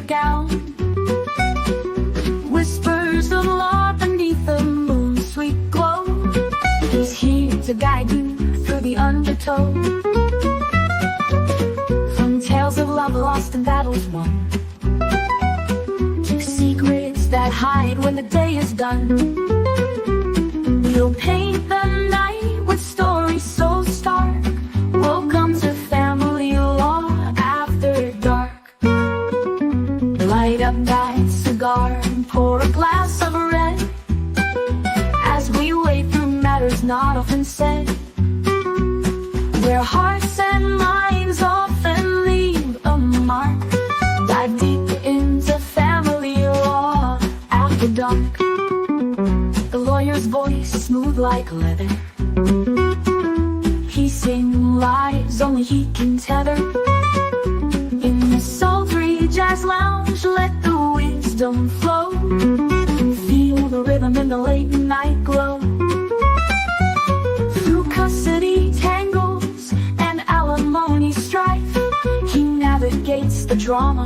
gown. Whispers of law beneath the moon's sweet glow. He's here to guide you through the undertow. From tales of love lost and battles won, to secrets that hide when the day is done. He'll paint the night with stories so stark. Welcome to Family Law After Dark. Light up that cigar and pour a glass of red, as we wade through matters not often said, where hearts and minds often leave a mark. Dive deep into Family Law After Dark. The lawyer's voice smooth like leather, piecing lives only he can tether. In the sultry jazz lounge, let the wisdom flow. Feel the rhythm in the late night glow. Through custody tangles and alimony strife, he navigates the drama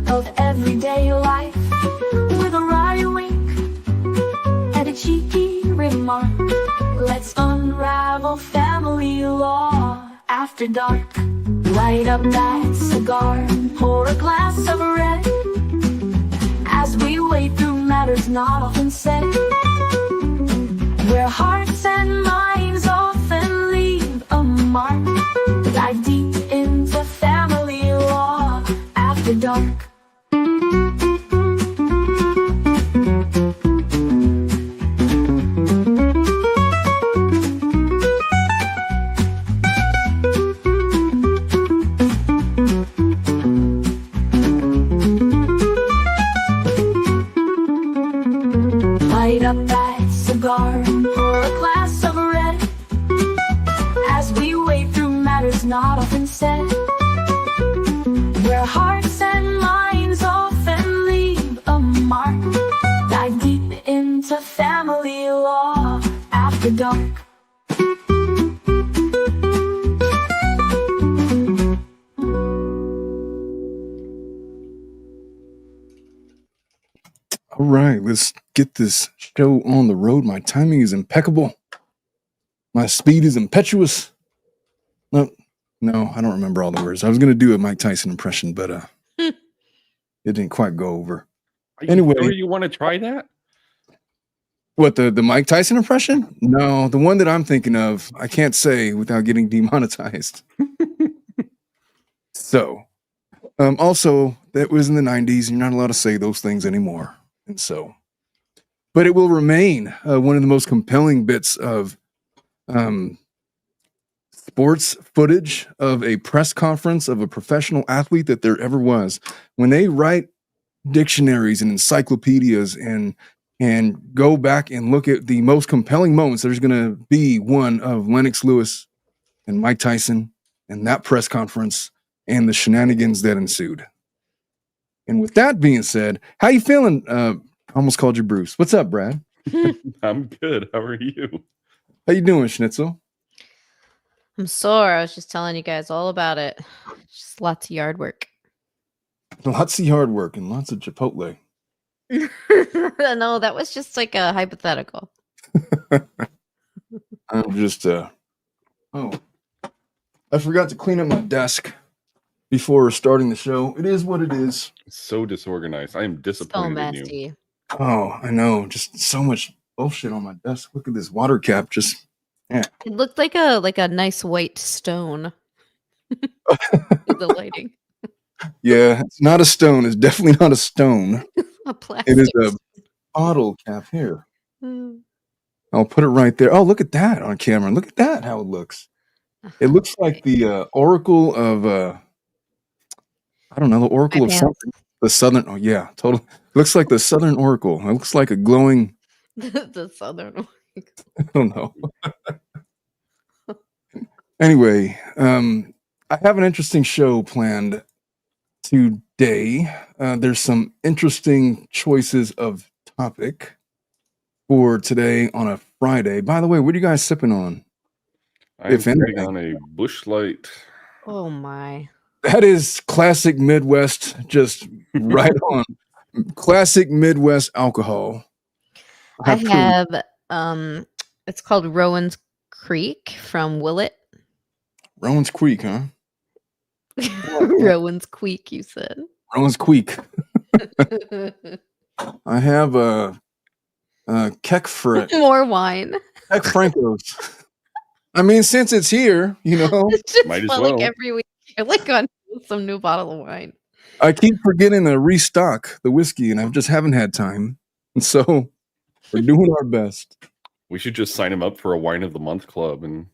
of everyday life. With a wry wink and a cheeky remark, let's unravel Family Law After Dark. Light up that cigar and pour a glass of red, as we wade through matters not often said, where hearts and minds often leave a mark. Dive deep into Family Law After Dark. Light up that cigar and pour a glass of red, as we wade through matters not often said, where hearts and minds often leave a mark. Dive deep into Family Law After Dark. All right, let's get this show on the road. My timing is impeccable. My speed is impetuous. No, I don't remember all the words. I was going to do a Mike Tyson impression, but it didn't quite go over. Anyway, sure you want to try that? What, the Mike Tyson impression? No, the one that I'm thinking of, I can't say without getting demonetized. So, also, that was in the 90s. You're not allowed to say those things anymore. And so, but it will remain one of the most compelling bits of sports footage of a press conference of a professional athlete that there ever was. When they write dictionaries and encyclopedias and go back and look at the most compelling moments, there's going to be one of Lennox Lewis and Mike Tyson and that press conference and the shenanigans that ensued. And with that being said, how you feeling? I almost called you Bruce. What's up, Brad? I'm good. How are you? How you doing, Schnitzel? I'm sore. I was just telling you guys all about it. Just lots of yard work. Lots of yard work and lots of Chipotle. No, that was just like a hypothetical. I'm just, I forgot to clean up my desk before starting the show. It is what it is. So disorganized. I am disappointed in you. Messy. Oh, I know. Just so much bullshit on my desk. Look at this water cap. Just, yeah. It looked like a nice white stone. With the lighting. Yeah, it's not a stone. It's definitely not a stone. A plastic. It is a bottle cap here. I'll put it right there. Oh, look at that on camera. Look at that, how it looks. It looks like the oracle of, I don't know, the oracle of something. The southern, oh yeah, totally. Looks like the southern oracle. It looks like a glowing. The southern oracle. I don't know. Anyway, I have an interesting show planned today. There's some interesting choices of topic for today on a Friday. By the way, what are you guys sipping on? I'm sipping on a Busch Light. Oh my. That is classic Midwest, just right on. Classic Midwest alcohol. I have it's called Rowan's Creek from Willett. Rowan's Creek, huh? Rowan's Creek, you said. Rowan's Creek. I have a Keck Frit. More wine. Keck Franco's. I mean, since it's here, It's just Might as like well. every week you're like on some new bottle of wine. I keep forgetting to restock the whiskey, and I just haven't had time. And so we're doing our best. We should just sign him up for a wine of the month club. And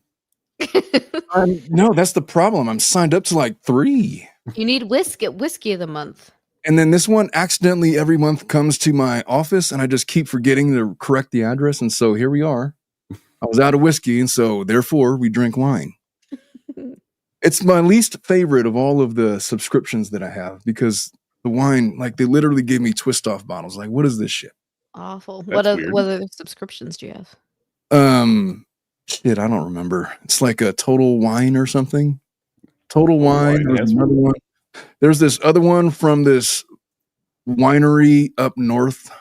No, that's the problem. I'm signed up to like 3. You need whiskey of the month. And then this one accidentally every month comes to my office, and I just keep forgetting to correct the address. And so here we are. I was out of whiskey, and so therefore we drink wine. It's my least favorite of all of the subscriptions that I have because the wine, like they literally gave me twist off bottles. Like, what is this shit? Awful. That's weird. What other subscriptions do you have? Shit, I don't remember. It's like a Total Wine or something. Total Wine. There's another one. There's this other one from this winery up north,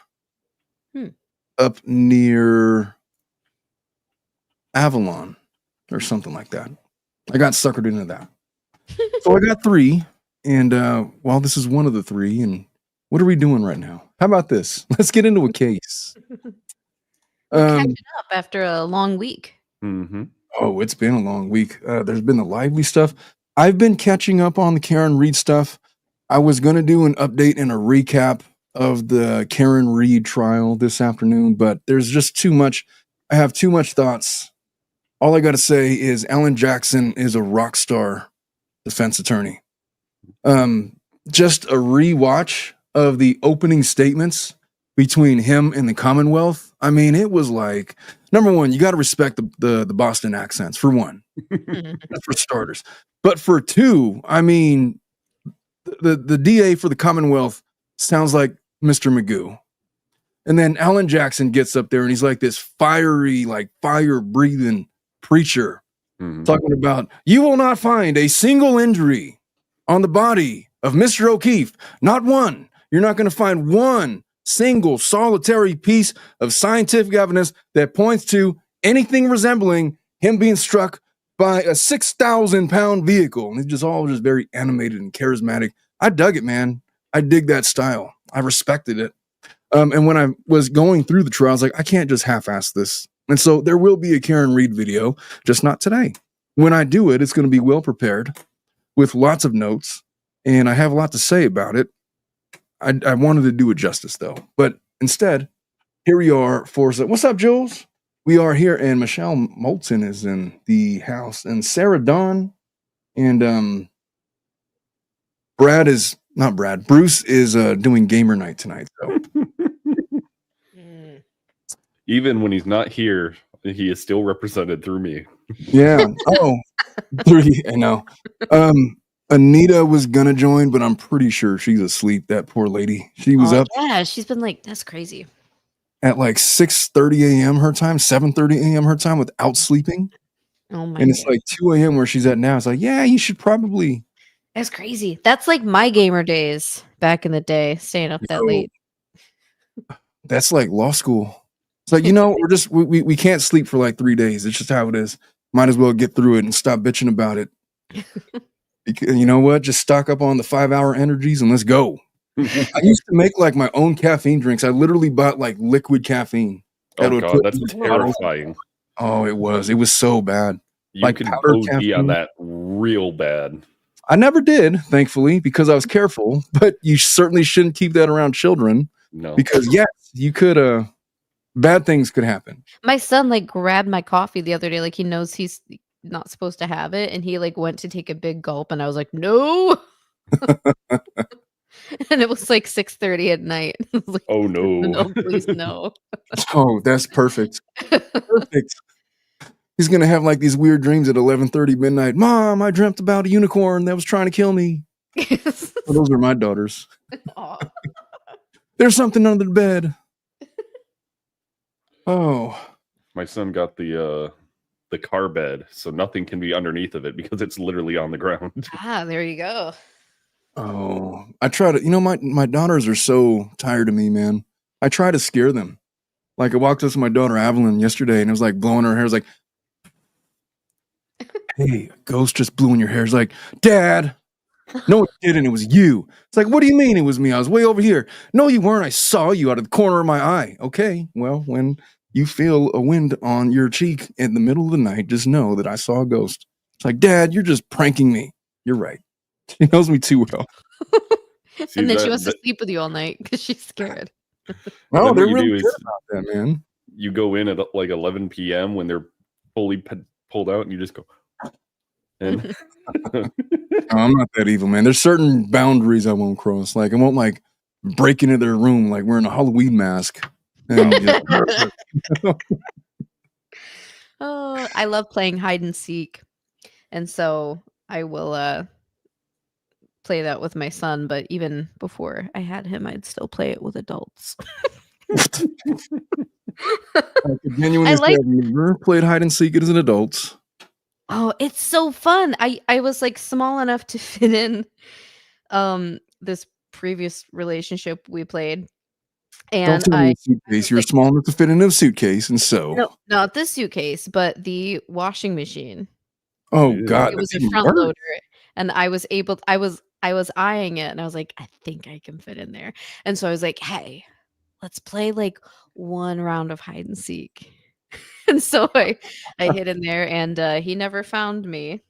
up near Avalon or something like that. I got suckered into that. So I got 3, and well, this is one of the 3. And what are we doing right now? How about this? Let's get into a case. Catching up after a long week. mm-hmm. Oh, it's been a long week. There's been the lively stuff. I've been catching up on the Karen Reed stuff. I was going to do an update and a recap of the Karen Reed trial this afternoon, but there's just too much. I have too much thoughts. All I got to say is Alan Jackson is a rock star defense attorney. Just a rewatch of the opening statements between him and the Commonwealth. I mean, it was like, number one, you got to respect the Boston accents, for one, for starters. But for 2, I mean, the DA for the Commonwealth sounds like Mr. Magoo. And then Alan Jackson gets up there and he's like this fiery, like fire-breathing preacher talking about, you will not find a single injury on the body of Mr. O'Keefe. Not one. You're not going to find one single solitary piece of scientific evidence that points to anything resembling him being struck by a 6,000-pound vehicle. And it's just all just very animated and charismatic. I dug it, man. I dig that style. I respected it. And when I was going through the trial, I was like, I can't just half-ass this. And so there will be a Karen Reed video, just not today. When I do it, it's going to be well prepared with lots of notes. And I have a lot to say about it. I wanted to do it justice, though. But instead, here we are for... What's up, Jules? We are here, and Michelle Molton is in the house. And Sarah Dawn and Bruce is doing gamer night tonight. So. Even when he's not here, he is still represented through me. Yeah. Oh, 3. I know. Anita was gonna join, but I'm pretty sure she's asleep. That poor lady. She was up. Yeah, she's been like, that's crazy. At like 6:30 a.m. her time, 7:30 a.m. her time without sleeping. Oh my! And it's like 2 a.m. where she's at now. It's like, yeah, you should probably. That's crazy. That's like my gamer days back in the day, staying up that late. That's like law school. It's like, we can't sleep for like 3 days. It's just how it is. Might as well get through it and stop bitching about it. You know what? Just stock up on the 5-hour energies and let's go. I used to make like my own caffeine drinks. I literally bought like liquid caffeine. Oh God, that's terrifying. Oh, it was so bad. You like could OD on that real bad. I never did, thankfully, because I was careful. But you certainly shouldn't keep that around children. No, because yes, you could. Bad things could happen. My son like grabbed my coffee the other day, like he knows he's not supposed to have it, and he like went to take a big gulp, and I was like, no. And it was like 6:30 at night. Like, oh no. No, please no. Oh, that's perfect. Perfect. He's gonna have like these weird dreams at 11:30 midnight. Mom, I dreamt about a unicorn that was trying to kill me. Well, those are my daughters. There's something under the bed. Oh, my son got the the car bed, so nothing can be underneath of it because it's literally on the ground. Ah, there you go. Oh, I try to, my daughters are so tired of me, man. I try to scare them. Like I walked up to my daughter Evelyn yesterday and it was like blowing her hair. It was like, hey, a ghost just blew in your hair. It's like, Dad, no, it didn't. It was you. It's like, what do you mean it was me? I was way over here. No, you weren't. I saw you out of the corner of my eye. Okay, well, when you feel a wind on your cheek in the middle of the night, just know that I saw a ghost. It's like, Dad, you're just pranking me. You're right. She knows me too well. See, And then she wants to sleep with you all night because she's scared. No, Then they're what you really do good is- about that, man. You go in at like 11 p.m. when they're fully pulled out, and you just go. And No, I'm not that evil, man. There's certain boundaries I won't cross. Like I won't like break into their room like wearing a Halloween mask. And Oh, I love playing hide and seek. And so I will play that with my son, but even before I had him, I'd still play it with adults. I could genuinely I say like- I've never played hide and seek as an adult. Oh, it's so fun. I was like small enough to fit in this previous relationship we played. Don't And tell me I a suitcase. You're like- small enough to fit in a suitcase, and so. no, not the suitcase, but the washing machine. Oh Ew. God, It was that's a even front worse. loader, and I was eyeing it, and I was like, I think I can fit in there. And so I was like, hey, let's play like one round of hide and seek. And so I hid in there, and he never found me.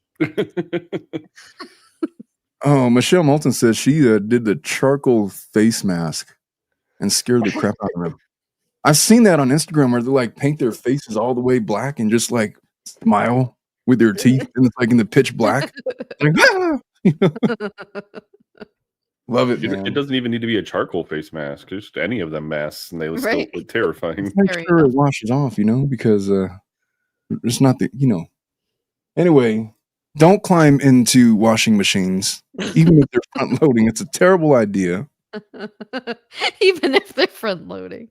Oh, Michelle Molton says she did the charcoal face mask and scared the crap out of them. I've seen that on Instagram where they like paint their faces all the way black and just like smile with their teeth, and it's like in the pitch black. Like, ah! Love it, man. It doesn't even need to be a charcoal face mask. Just any of them masks, and they still Right. look terrifying. Make Very sure it enough. washes off, because it's not the, Anyway, don't climb into washing machines, even if they're front loading. It's a terrible idea. Even if they're front loading.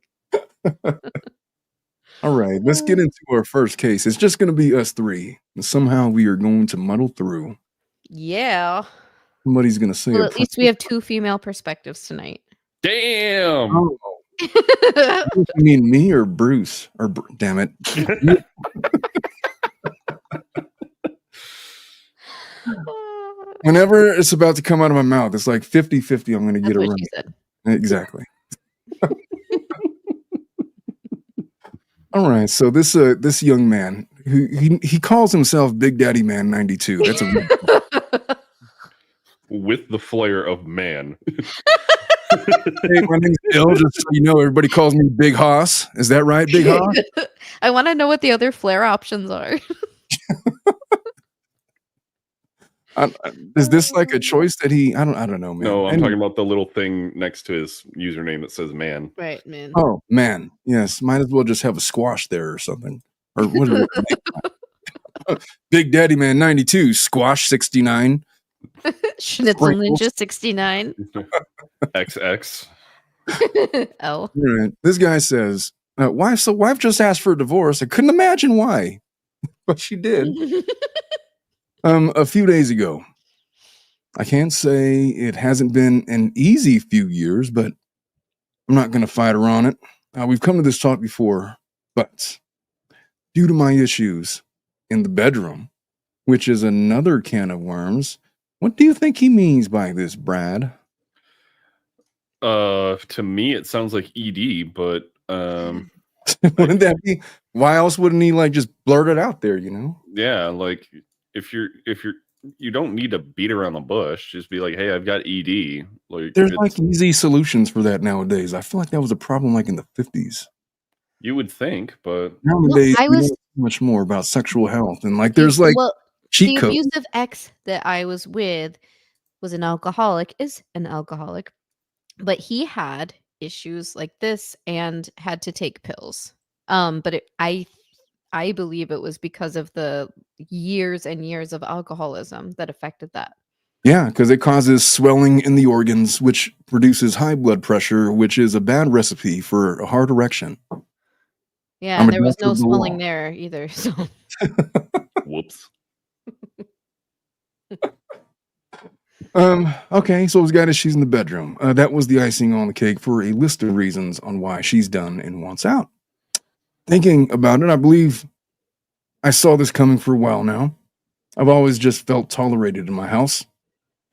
All right, let's get into our first case. It's just going to be us three, and somehow we are going to muddle through. Yeah. Somebody's going to say, Well, a at least we have two female perspectives tonight. Damn. Oh, you mean me or Bruce? Damn it. Whenever it's about to come out of my mouth, it's like 50-50 I'm going to That's get it what she right. said. Exactly. All right, so this young man, who he calls himself Big Daddy Man 92. That's a With the flair of man. Hey, my name's Bill. Just so you know, everybody calls me Big Hoss. Is that right, Big Hoss? I want to know what the other flare options are. Is this like a choice that he? I don't know, man. No, I'm Anyway. talking about the little thing next to his username that says man. Right, man. Oh man, yes. Might as well just have a squash there or something. Or what is it? Big Daddy Man 92, squash 69. Schnitzel Sprinkles. Ninja 69. XX. L. All right. This guy says, wife just asked for a divorce. I couldn't imagine why, but she did. A few days ago. I can't say it hasn't been an easy few years, but I'm not going to fight her on it. We've come to this talk before, but due to my issues in the bedroom, which is another can of worms, what do you think he means by this, Brad? To me, it sounds like ED, but Wouldn't that be? Why else wouldn't he like just blurt it out there? yeah, like if you don't need to beat around the bush. Just be like, hey, I've got ED. Like There's like easy solutions for that nowadays. I feel like that was a problem like in the 50s. you would think, but Nowadays, I we was- know much more about sexual health and like there's like well, cheat the codes. abusive ex that I was with was an alcoholic, is an alcoholic, but he had issues like this and had to take pills. But I believe it was because of the years and years of alcoholism that affected that. Yeah, because it causes swelling in the organs, which produces high blood pressure, which is a bad recipe for a hard erection. Yeah, I'm and a there was doctor no of the swelling law. there either. So Okay, so it's got issues in the bedroom. That was the icing on the cake for a list of reasons on why she's done and wants out. Thinking about it, I believe I saw this coming for a while now. I've always just felt tolerated in my house,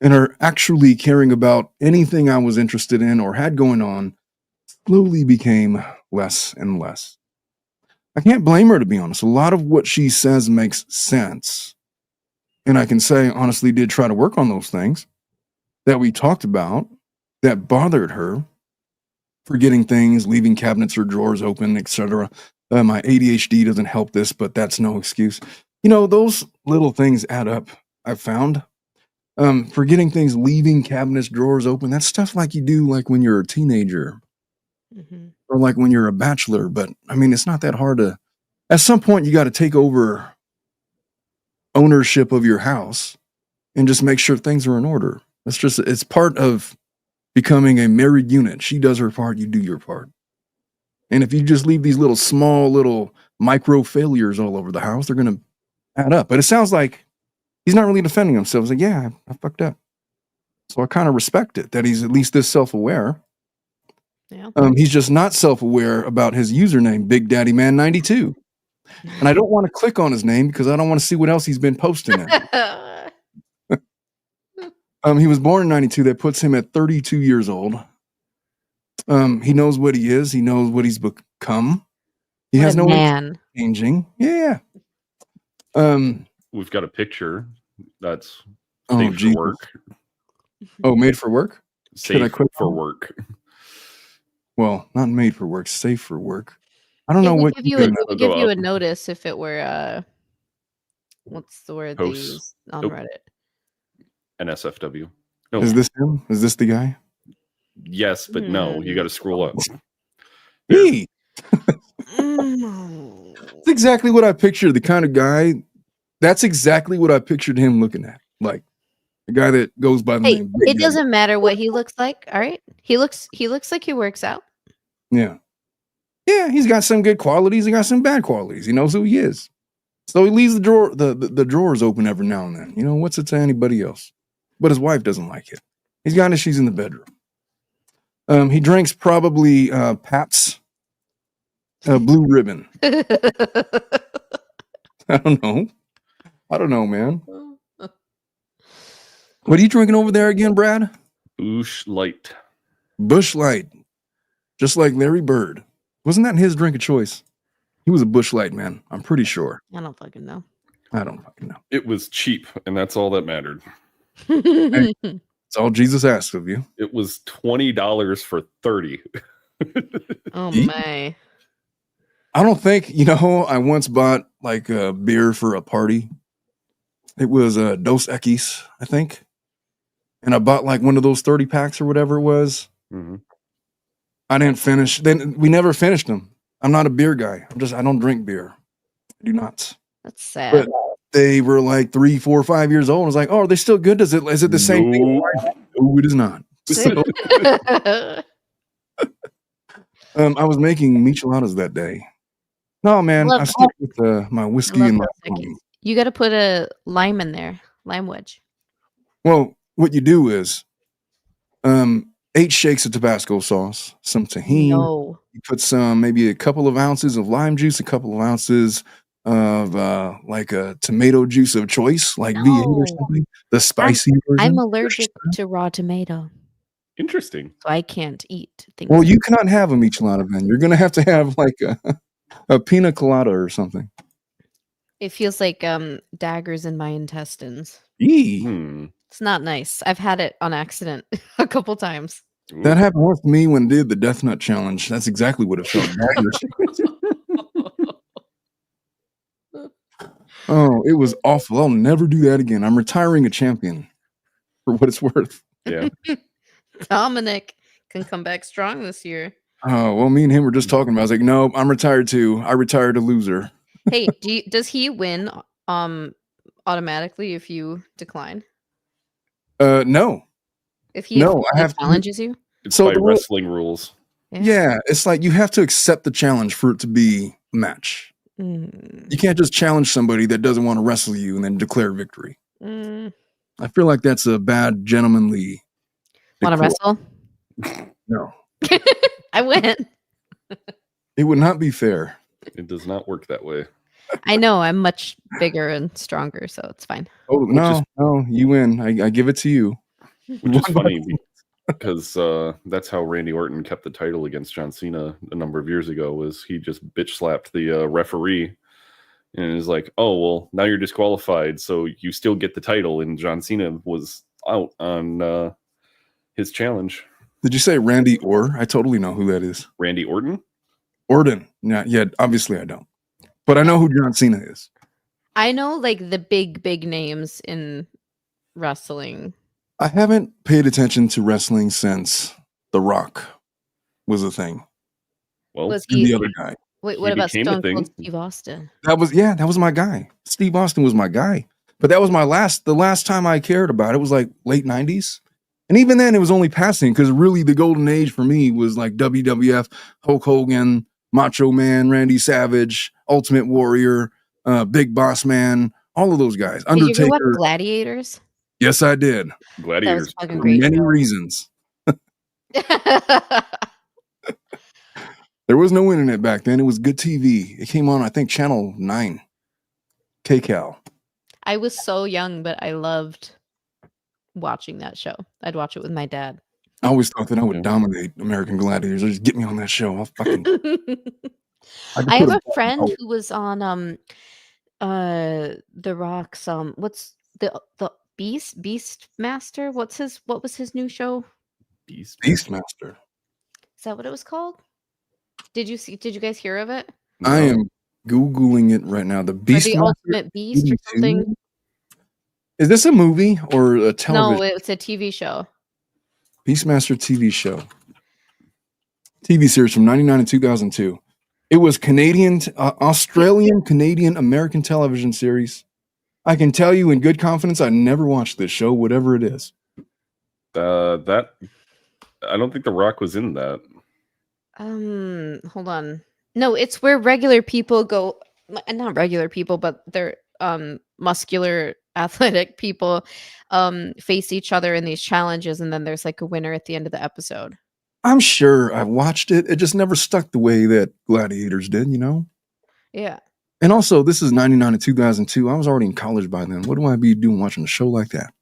and her actually caring about anything I was interested in or had going on slowly became less and less. I can't blame her, to be honest. A lot of what she says makes sense. And I can say, honestly, did try to work on those things that we talked about that bothered her, forgetting things, leaving cabinets or drawers open, etc. My ADHD doesn't help this, but that's no excuse. Those little things add up, I've found. Forgetting things, leaving cabinets, drawers open, that's stuff like you do like when you're a teenager or like when you're a bachelor. But I mean, it's not that hard to, at some point, you got to take over ownership of your house and just make sure things are in order. It's part of becoming a married unit. She does her part, you do your part. And if you just leave these little micro failures all over the house, they're going to add up. But it sounds like he's not really defending himself. He's like, yeah, I fucked up. So I kind of respect it that he's at least this self-aware. Yeah. He's just not self-aware about his username, Big Daddy Man 92. And I don't want to click on his name because I don't want to see what else he's been posting. He was born in 92. That puts him at 32 years old. He knows what he is. He knows what he's become. He What has a no man. changing. Yeah. We've got a picture that's Oh, safe Jesus. for work. Oh, made for work? Should I Safe quit for on it? work. Well, not made for work, safe for work. I don't It know would what give you you a, can- it would Go give you a up. notice if it were what's the word they Posts. use on Nope. Reddit? NSFW. No. Is this him? Is this the guy? Yes, but no. You got to scroll up. Hey, Mm. that's exactly what I pictured. The kind of guy. That's exactly what I pictured him looking at. Like a guy that goes by the Hey, name. Big it Daddy. doesn't matter what he looks like. All right, he looks like he works out. Yeah. Yeah, he's got some good qualities. He got some bad qualities. He knows who he is. So he leaves the drawers open every now and then. What's it to anybody else? But his wife doesn't like it. He's got issues in the bedroom. He drinks probably Pabst Blue Ribbon. I don't know, man. What are you drinking over there again, Brad? Boosh Light. Bush Light. Just like Larry Bird. Wasn't that his drink of choice? He was a Bush Light man. I'm pretty sure. I don't fucking know. I don't fucking know. It was cheap, and that's all that mattered. It's all Jesus asks of you. It was $20 for 30. Oh Eat. my! I don't think, I once bought like a beer for a party. It was Dos Equis, I think. And I bought like one of those 30 packs or whatever it was. Mm-hmm. I didn't finish. Then we never finished them. I'm not a beer guy. I don't drink beer. I do not. That's sad. But they were like 3, 4, 5 years old. I was like, oh, are they still good? Is it the same thing? No, it is not. So, I was making micheladas that day. No, man, Love I stick with my I whiskey love and my Dos Equis. You got to put a lime in there, lime wedge. Well, what you do is 8 shakes of Tabasco sauce, some tahini. No, You put some, maybe a couple of ounces of lime juice, a couple of ounces of like a tomato juice of choice, like V8 or No. something. The spicy version. I'm allergic to raw tomato, Interesting. so I can't eat things. Well, you cannot have a michelada then. You're gonna have to have like a pina colada or something. It feels like daggers in my intestines. Eee. Hmm. It's not nice. I've had it on accident a couple times. Ooh. That happened with me when I did the Death Nut Challenge. That's exactly what it felt like. Oh, it was awful. I'll never do that again. I'm retiring a champion for what it's worth. Yeah. Dominic can come back strong this year. Oh, well, me and him were just talking about it. I was like, no, I'm retired too. I retired a loser. Hey, does he win automatically if you decline? No. If he No, I have to- challenges you? It's So by the rule- wrestling rules. Yeah, it's like you have to accept the challenge for it to be a match. Mm, You can't just challenge somebody that doesn't want to wrestle you and then declare victory. mm. I feel like that's a bad gentlemanly. Want to decor. wrestle? No, I win. it would not be fair. It does not work that way. I know I'm much bigger and stronger, so it's fine. Oh no, you win. I give it to you. Which is funny because that's how Randy Orton kept the title against John Cena a number of years ago. Was he just bitch slapped the referee and is like, "Oh well, now you're disqualified, so you still get the title." And John Cena was out on his challenge. Did you say Randy Orr? I totally know who that is. Randy Orton? Orton. Yeah. Obviously, I don't, but I know who John Cena is. I know like the big names in wrestling. I haven't paid attention to wrestling since The Rock was a thing. Well, Was And he? the other guy. Wait, what about became a Stone thing. Cold Steve Austin? That was my guy. Steve Austin was my guy. But that was the last time I cared about it was like late 90s. And even then it was only passing because really the golden age for me was like WWF, Hulk Hogan, Macho Man, Randy Savage, Ultimate Warrior, Big Boss Man, all of those guys. Did you ever watch Undertaker. Gladiators? Yes, I did. That was Gladiators. fucking For great. many reasons. There was no internet back then. It was good TV. It came on, I think, Channel 9. KCAL. I was so young, but I loved watching that show. I'd watch it with my dad. I always thought that I would Yeah. dominate American Gladiators. Or just get me on that show. I'll fucking. I have a friend who was on The Rock's what's the Beastmaster? What was his new show? Beastmaster. Is that what it was called? Did you guys hear of it? I am Googling it right now. The Or the Beastmaster. Ultimate Beast or 82? something? Is this a movie or a television? No, it's a TV show. Beastmaster TV show. TV series from 99 to 2002. It was Australian, Canadian, American television series. I can tell you in good confidence, I never watched this show, whatever it is. That I don't think The Rock was in that. Hold on. No, it's where regular people go, not regular people, but they're muscular, athletic people face each other in these challenges, and then there's like a winner at the end of the episode. I'm sure I watched it. It just never stuck the way that Gladiators did, you know? Yeah. And also, this is 99 to 2002. I was already in college by then. What do I be doing watching a show like that?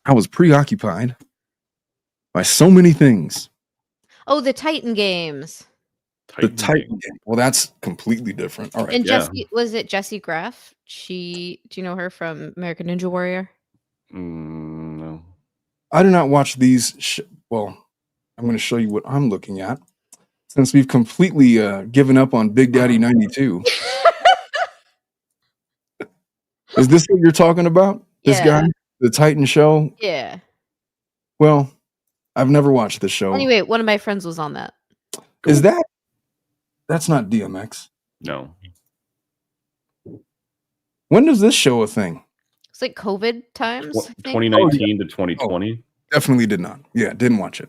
I was preoccupied by so many things. Oh, the Titan Games. The Titan game. Well, that's completely different. All right. And Yeah. was it Jessie Graff? Do you know her from American Ninja Warrior? No. I do not watch these. Well, I'm going to show you what I'm looking at. Since we've completely given up on Big Daddy 92. Is this what you're talking about? This Yeah. guy? The Titan show? Yeah. Well, I've never watched the show. Anyway, one of my friends was on that. Is that's not DMX. No. When does this show a thing? It's like COVID times. I think. 2019 to 2020. Definitely did not. Yeah, didn't watch it.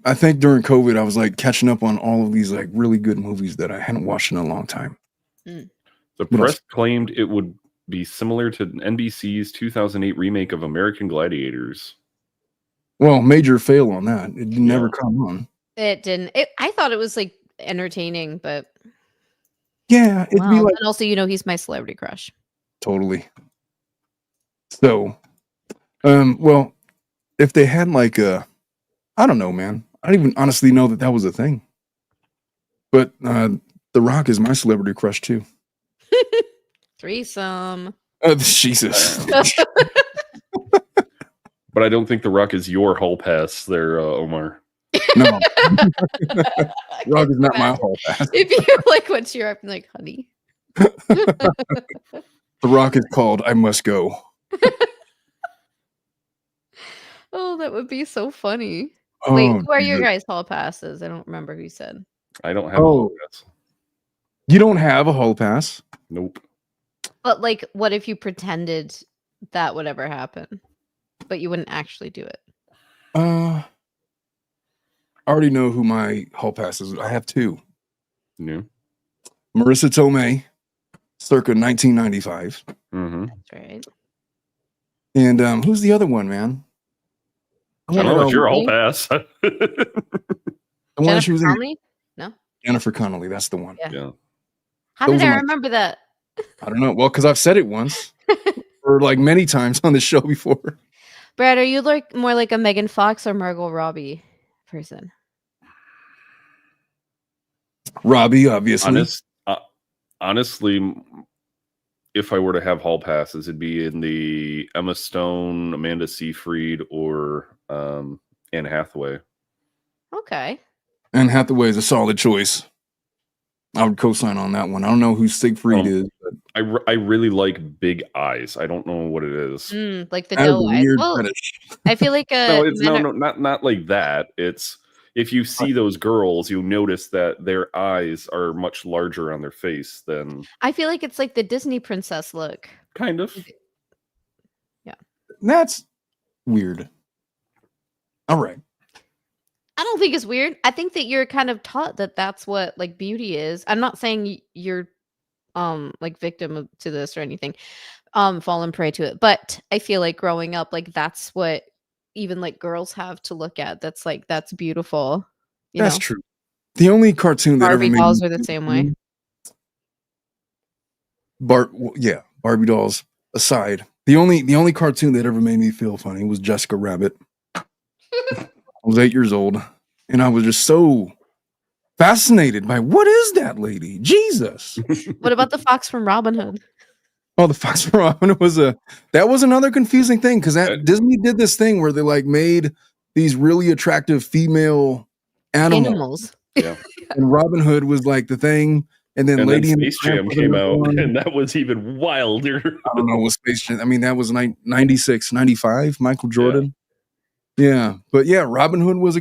I think during COVID, I was like catching up on all of these like really good movies that I hadn't watched in a long time. The What press else? claimed it would be similar to NBC's 2008 remake of American Gladiators. Well, major fail on that. It never caught on. It didn't. I thought it was like entertaining, but Yeah, it'd be wow. like And also, he's my celebrity crush. totally. So, well, if they had like I don't know, man. I don't even honestly know that was a thing. But The Rock is my celebrity crush too. Threesome. Jesus. But I don't think The Rock is your hall pass there, Omar. No. Rock is not my hall pass. If you like went to Europe and like, honey. The Rock is called I Must Go. Oh, that would be so funny. Oh, Wait, who are your Jesus. guys' hall passes? I don't remember who you said. I don't have a hall pass. You don't have a hall pass? Nope. But like, what if you pretended that would ever happen, but you wouldn't actually do it? I already know who my hall pass is. I have two. No. Marissa Tomei, circa 1995. Mm-hmm. That's right. And who's the other one, man? I don't know. It's your all pass. The one she was in. Connelly? No. Jennifer Connelly. That's the one. Yeah. How Those did are I my- remember that? I don't know. Well, because I've said it once or like many times on the show before. Brad, are you like more like a Megan Fox or Margot Robbie person? Robbie, obviously. Honestly, if I were to have hall passes, it'd be in the Emma Stone, Amanda Seyfried, or Anne Hathaway. Okay. Anne Hathaway is a solid choice. I would co-sign on that one. I don't know who Siegfried is, but I really like big eyes. I don't know what it is. Like the that is a doe eyes. weird Well, fetish. I feel like No, it's not like that. It's if you see those girls, you notice that their eyes are much larger on their face than. I feel like it's like the Disney princess look. Kind of. Yeah. That's weird. All right. I don't think it's weird. I think that you're kind of taught that that's what like beauty is. I'm not saying you're like victim to this or anything, fallen prey to it, but I feel like growing up, like that's what even like girls have to look at. That's like that's beautiful. That's true. The only cartoon that Barbie ever made dolls me are the same way. Barbie dolls aside, the only cartoon that ever made me feel funny was Jessica Rabbit. I was 8 years old, and I was just so fascinated by what is that lady? Jesus. What about the fox from Robin Hood? Oh, the Fox from Robin was that was another confusing thing because Disney did this thing where they like made these really attractive female animals. Yeah. And Robin Hood was like the thing, and then Lady Space Jam came out, and that was even wilder. I don't know what Space Jam. I mean, that was 96, 95, Michael Jordan. Yeah, but yeah, Robin Hood was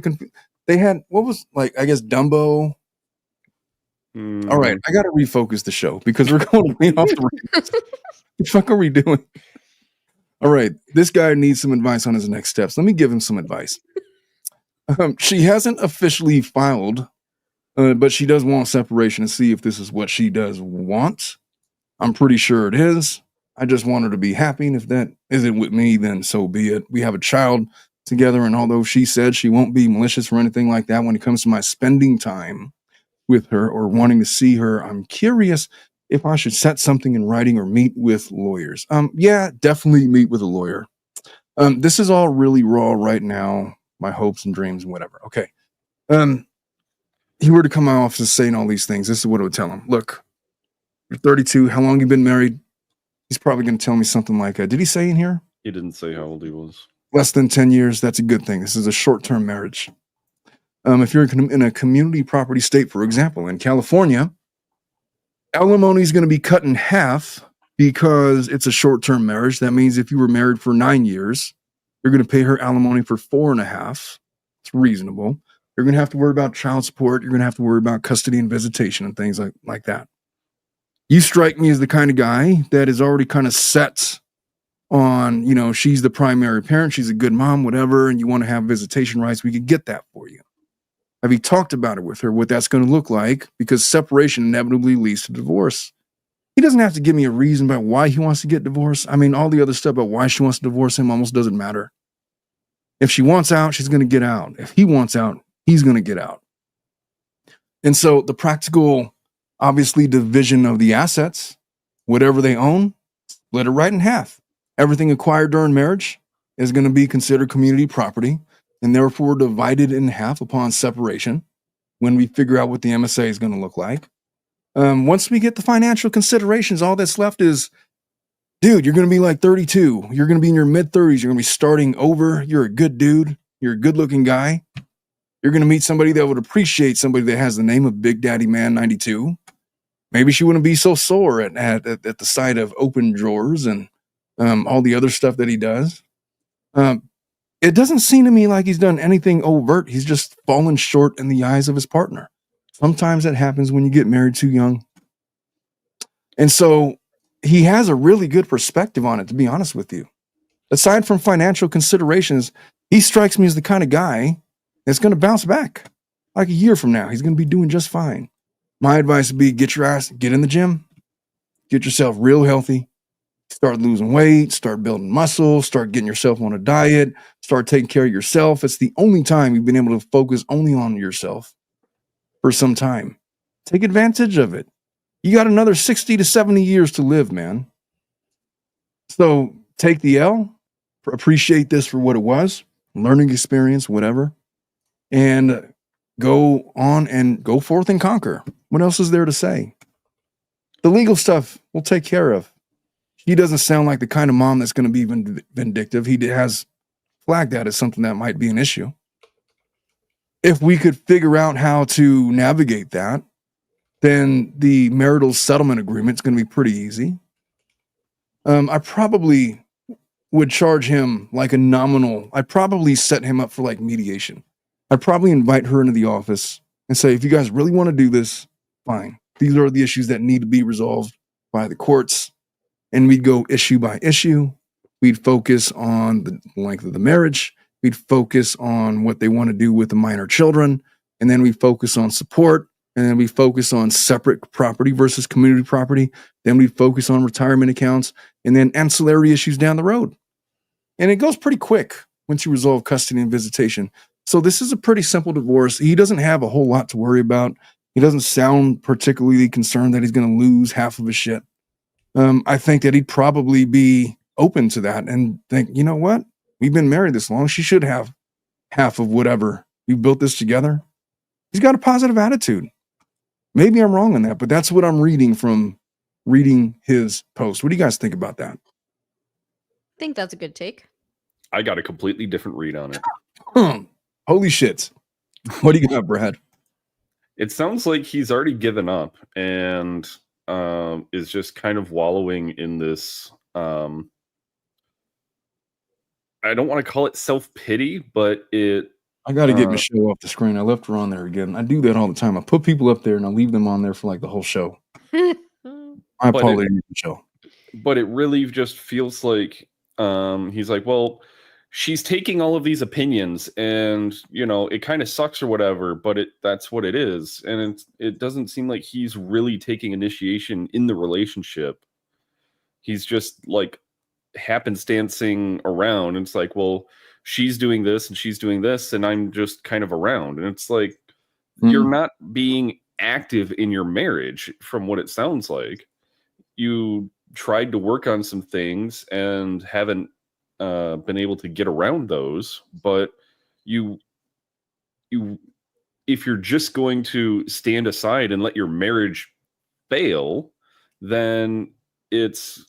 they had what was like I guess Dumbo. All right, I got to refocus the show because we're going way off the rails. What the fuck are we doing? All right, this guy needs some advice on his next steps. Let me give him some advice. She hasn't officially filed, but she does want separation to see if this is what she does want. I'm pretty sure it is. I just want her to be happy, and if that isn't with me, then so be it. We have a child together, and although she said she won't be malicious or anything like that when it comes to my spending time with her or wanting to see her, I'm curious if I should set something in writing or meet with lawyers. Yeah, definitely meet with a lawyer. This is all really raw right now, my hopes and dreams and whatever. Okay. He were to come to my office saying all these things. This is what I would tell him. Look, you're 32. How long you been married? He's probably going to tell me something like, did he say in here? He didn't say how old he was. Less than 10 years. That's a good thing. This is a short-term marriage. If you're in a community property state, for example, in California, alimony is going to be cut in half because it's a short-term marriage. That means if you were married for 9 years, you're going to pay her alimony for 4.5. It's reasonable. You're going to have to worry about child support. You're going to have to worry about custody and visitation and things like that. You strike me as the kind of guy that is already kind of set on, she's the primary parent, she's a good mom, whatever, and you want to have visitation rights, we could get that for you. Have you talked about it with her, what that's going to look like? Because separation inevitably leads to divorce. He doesn't have to give me a reason about why he wants to get divorced. I mean, all the other stuff about why she wants to divorce him almost doesn't matter. If she wants out, she's going to get out. If he wants out, he's going to get out. And so the practical, obviously, division of the assets, whatever they own, split it right in half. Everything acquired during marriage is going to be considered community property and therefore divided in half upon separation when we figure out what the MSA is going to look like. Once we get the financial considerations, all that's left is, dude, you're going to be like 32. You're going to be in your mid-30s. You're going to be starting over. You're a good dude. You're a good-looking guy. You're going to meet somebody that would appreciate somebody that has the name of Big Daddy Man 92. Maybe she wouldn't be so sore at the sight of open drawers and all the other stuff that he does. It doesn't seem to me like he's done anything overt. He's just fallen short in the eyes of his partner. Sometimes that happens when you get married too young. And so he has a really good perspective on it, to be honest with you. Aside from financial considerations, he strikes me as the kind of guy that's going to bounce back. Like a year from now, he's going to be doing just fine. My advice would be get your ass, get in the gym, get yourself real healthy, Start losing weight, start building muscle, start getting yourself on a diet, start taking care of yourself. It's the only time you've been able to focus only on yourself for some time. Take advantage of it. You got another 60 to 70 years to live, man. So take the L, appreciate this for what it was, learning experience, whatever, and go on and go forth and conquer. What else is there to say? The legal stuff we'll take care of. He doesn't sound like the kind of mom that's going to be vindictive. He has flagged that as something that might be an issue. If we could figure out how to navigate that, then the marital settlement agreement is going to be pretty easy. I probably would charge him like a nominal. I'd probably set him up for like mediation. I'd probably invite her into the office and say, if you guys really want to do this, fine. These are the issues that need to be resolved by the courts. And we'd go issue by issue. We'd focus on the length of the marriage. We'd focus on what they want to do with the minor children. And then we focus on support. And then we focus on separate property versus community property. Then we focus on retirement accounts and then ancillary issues down the road. And it goes pretty quick once you resolve custody and visitation. So this is a pretty simple divorce. He doesn't have a whole lot to worry about. He doesn't sound particularly concerned that he's going to lose half of his shit. I think that he'd probably be open to that and think, you know what? We've been married this long. She should have half of whatever. We built this together. He's got a positive attitude. Maybe I'm wrong on that, but that's what I'm reading from reading his post. What do you guys think about that? I think that's a good take. I got a completely different read on it. Holy shit. What do you got, Brad? It sounds like he's already given up and is just kind of wallowing in this. I don't want to call it self-pity, but it. I got to get Michelle off the screen. I left her on there again. I do that all the time. I put people up there and I leave them on there for like the whole show. I apologize, Michelle. But it really just feels like he's like, well, she's taking all of these opinions and, you know, it kind of sucks or whatever, but that's what it is. And it doesn't seem like he's really taking initiation in the relationship. He's just like happenstancing around. And it's like, well, she's doing this and she's doing this and I'm just kind of around. And it's like, you're not being active in your marriage from what it sounds like. You tried to work on some things and haven't been able to get around those, but you if you're just going to stand aside and let your marriage fail, then it's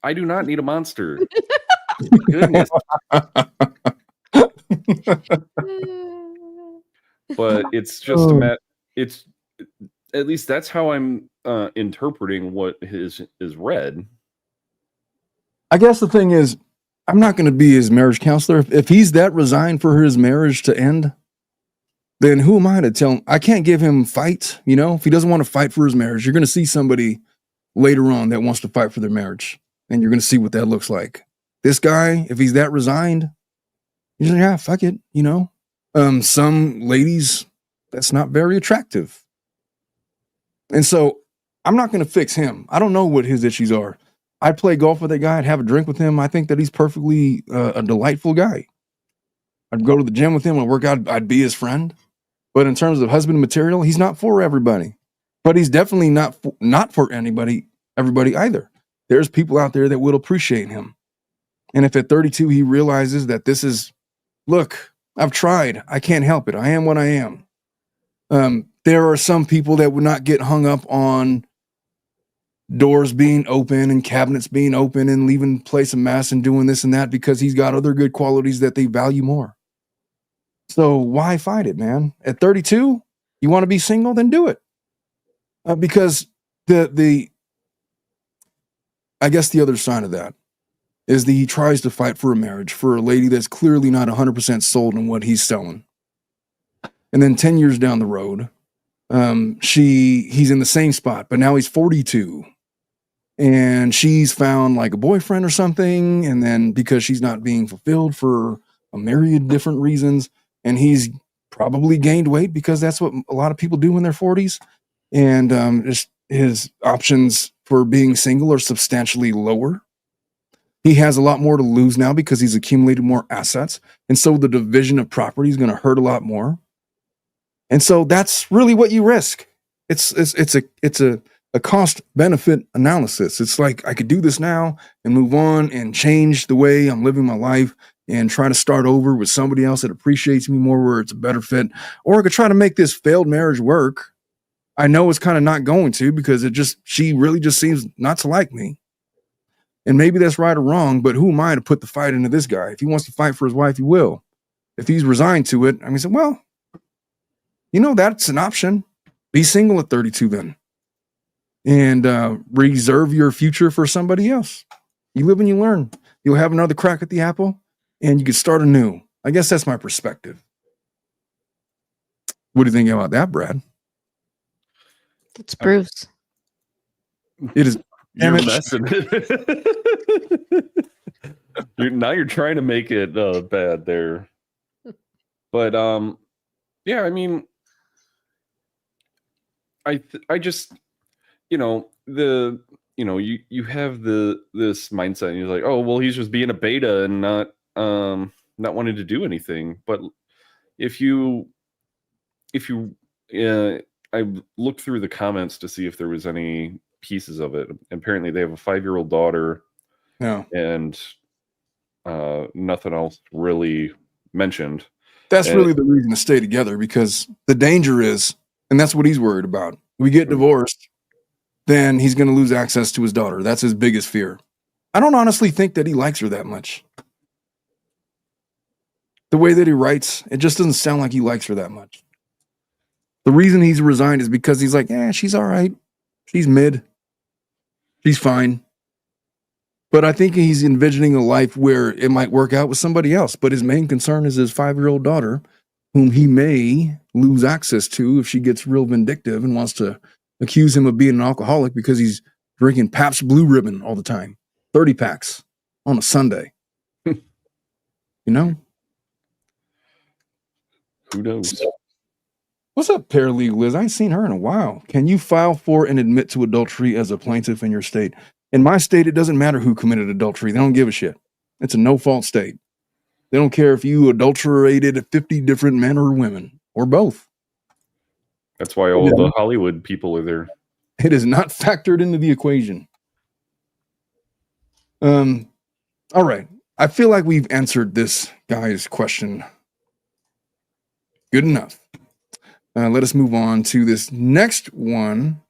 I do not need a monster. Goodness. But it's just it's at least that's how I'm interpreting what is read. I guess the thing is, I'm not going to be his marriage counselor. If he's that resigned for his marriage to end, then who am I to tell him? I can't give him fight. You know, if he doesn't want to fight for his marriage, you're going to see somebody later on that wants to fight for their marriage. And you're going to see what that looks like. This guy, if he's that resigned, he's like, yeah, fuck it. You know, some ladies, that's not very attractive. And so I'm not going to fix him. I don't know what his issues are. I'd play golf with that guy. I'd have a drink with him. I think that he's perfectly a delightful guy. I'd go to the gym with him and work out. I'd be his friend. But in terms of husband material, he's not for everybody. But he's definitely not for everybody either. There's people out there that will appreciate him. And if at 32 he realizes that this is, look, I've tried. I can't help it. I am what I am. There are some people that would not get hung up on doors being open and cabinets being open and leaving the place a mess and doing this and that because he's got other good qualities that they value more. So why fight it, man? At 32, you want to be single? Then do it. Because I guess the other side of that is that he tries to fight for a marriage for a lady that's clearly not 100% sold on what he's selling. And then 10 years down the road, he's in the same spot, but now he's 42 and she's found like a boyfriend or something. And then because she's not being fulfilled for a myriad different reasons, and he's probably gained weight because that's what a lot of people do in their 40s. And just his options for being single are substantially lower He has a lot more to lose now because he's accumulated more assets. And so the division of property is going to hurt a lot more. And so that's really what you risk. It's a cost benefit analysis. It's like I could do this now and move on and change the way I'm living my life and try to start over with somebody else that appreciates me more, where it's a better fit. Or I could try to make this failed marriage work. I know it's kind of not going to, because she really just seems not to like me. And maybe that's right or wrong, but who am I to put the fight into this guy? If he wants to fight for his wife, he will. If he's resigned to it, I mean, well, that's an option. Be single at 32 then. And reserve your future for somebody else. You live and you learn. You'll have another crack at the apple, and you can start anew. I guess that's my perspective. What do you think about that, Brad? It's Bruce. It is. You're messing it. Now you're trying to make it bad there. But yeah, I mean, I just, you have this mindset, and you're like, oh well, he's just being a beta and not wanting to do anything. But if you I looked through the comments to see if there was any pieces of it. Apparently they have a 5-year-old daughter. No. And nothing else really mentioned. That's really the reason to stay together, because the danger is, and that's what he's worried about. We get divorced, then he's going to lose access to his daughter. That's his biggest fear. I don't honestly think that he likes her that much. The way that he writes, it just doesn't sound like he likes her that much. The reason he's resigned is because he's like, she's all right. She's mid. She's fine. But I think he's envisioning a life where it might work out with somebody else. But his main concern is his 5-year-old daughter, whom he may lose access to if she gets real vindictive and wants to accuse him of being an alcoholic because he's drinking Pabst Blue Ribbon all the time. 30 packs on a Sunday. Who knows? What's up, Paralegal Liz? I ain't seen her in a while. Can you file for and admit to adultery as a plaintiff in your state? In my state, it doesn't matter who committed adultery. They don't give a shit. It's a no-fault state. They don't care if you adulterated 50 different men or women, or both. That's why all the Hollywood people are there. It is not factored into the equation. All right. I feel like we've answered this guy's question good enough. Let us move on to this next one.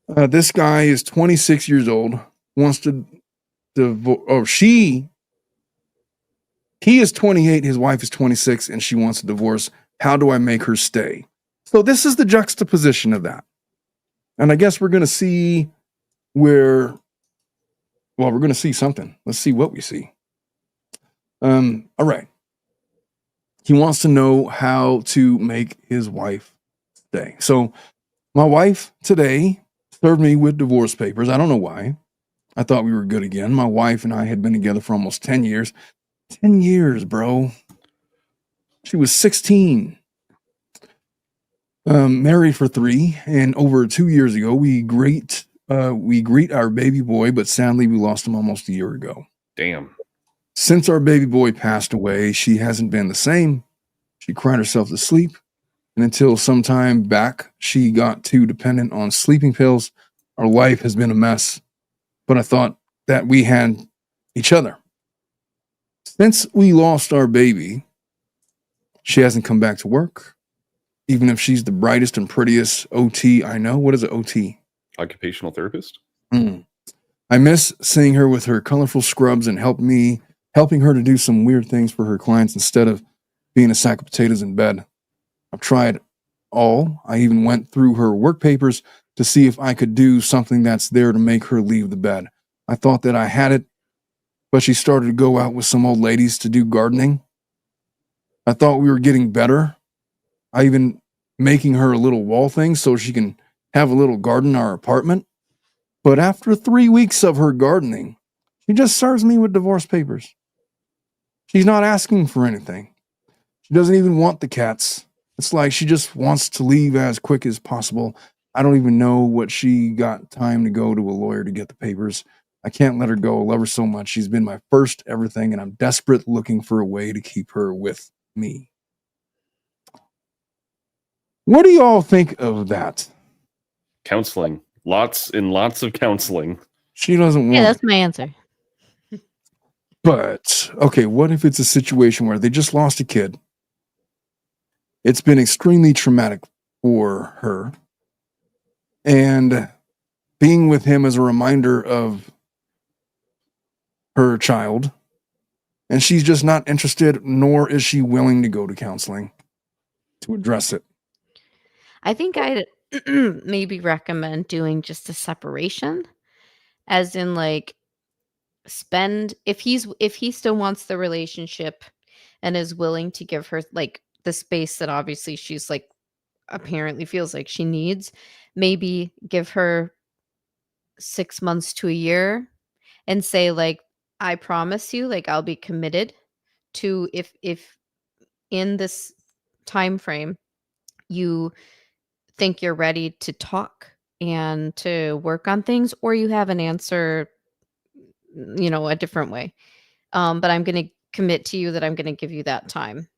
This guy is 26 years old, wants to divorce. He is 28, his wife is 26, and she wants a divorce. How do I make her stay? So this is the juxtaposition of that. And I guess we're going to see we're going to see something. Let's see what we see. All right. He wants to know how to make his wife stay. So my wife today served me with divorce papers. I don't know why. I thought we were good again. My wife and I had been together for almost 10 years. 10 years, bro. She was 16. Married for 3. And over 2 years ago, we greet our baby boy, but sadly we lost him almost a year ago. Damn. Since our baby boy passed away, she hasn't been the same. She cried herself to sleep. And until some time back, she got too dependent on sleeping pills. Our life has been a mess. But I thought that we had each other. Since we lost our baby, she hasn't come back to work. Even if she's the brightest and prettiest OT I know. What is an OT? Occupational therapist? I miss seeing her with her colorful scrubs and helping her to do some weird things for her clients instead of being a sack of potatoes in bed. I've tried all. I even went through her work papers to see if I could do something that's there to make her leave the bed. I thought that I had it, but she started to go out with some old ladies to do gardening. I thought we were getting better. I even making her a little wall thing so she can have a little garden in our apartment. But after 3 weeks of her gardening, she just serves me with divorce papers. She's not asking for anything. She doesn't even want the cats. It's like she just wants to leave as quick as possible. I don't even know what she got time to go to a lawyer to get the papers. I can't let her go. I love her so much. She's been my first everything, and I'm desperate looking for a way to keep her with me. What do y'all think of that? Counseling. Lots of counseling. She doesn't want Yeah, it. that's my answer. But, okay, what if it's a situation where they just lost a kid? It's been extremely traumatic for her. And being with him is a reminder of her child. And she's just not interested, nor is she willing to go to counseling to address it. I think I'd maybe recommend doing just a separation, as in like spend if he still wants the relationship and is willing to give her like the space that obviously she's like apparently feels like she needs, maybe give her 6 months to a year and say like, I promise you, like I'll be committed to if in this time frame you think you're ready to talk and to work on things, or you have an answer, a different way. But I'm going to commit to you that I'm going to give you that time,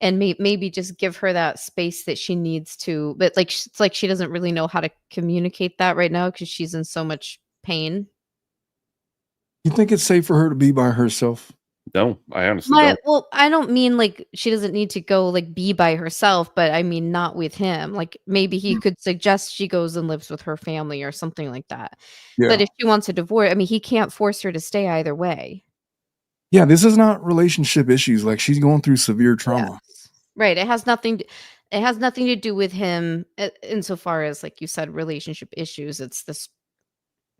and maybe just give her that space that she needs to. But like, it's like she doesn't really know how to communicate that right now because she's in so much pain. You think it's safe for her to be by herself? No, I honestly don't. Well, I don't mean like she doesn't need to go like be by herself, but I mean not with him. Like maybe he could suggest she goes and lives with her family or something like that. Yeah. But if she wants a divorce, I mean, he can't force her to stay either way. Yeah, this is not relationship issues. Like she's going through severe trauma. Yes. Right. It has nothing to do with him insofar as, like you said, relationship issues. It's this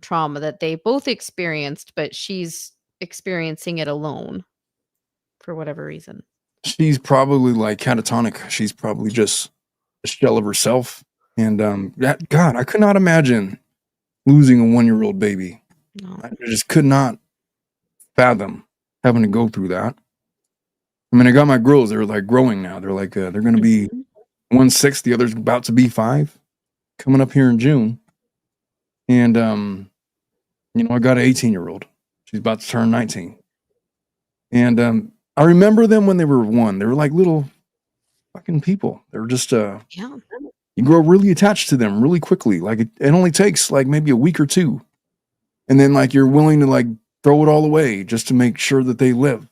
trauma that they both experienced, but she's experiencing it alone for whatever reason. She's probably like catatonic. She's probably just a shell of herself. And God, I could not imagine losing a 1-year-old baby. No. I just could not fathom having to go through that. I mean, I got my girls. They're like growing now. They're like, they're going to be 1/6. The other's about to be 5, coming up here in June. And, I got an 18-year-old. She's about to turn 19. And I remember them when they were 1. They were like little fucking people. They were just, Yeah. you grow really attached to them really quickly. Like it only takes like maybe a week or 2. And then like you're willing to like throw it all away just to make sure that they live.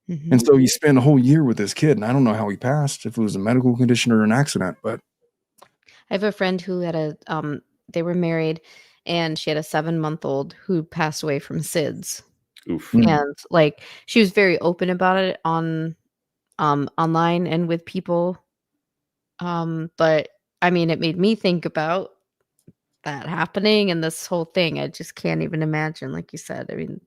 Mhm. And so you spend a whole year with this kid. And I don't know how he passed, if it was a medical condition or an accident, but I have a friend who had they were married and she had a 7-month-old who passed away from SIDS. Oof. And like she was very open about it on online and with people. But I mean, it made me think about that happening and this whole thing. I just can't even imagine, like you said. I mean,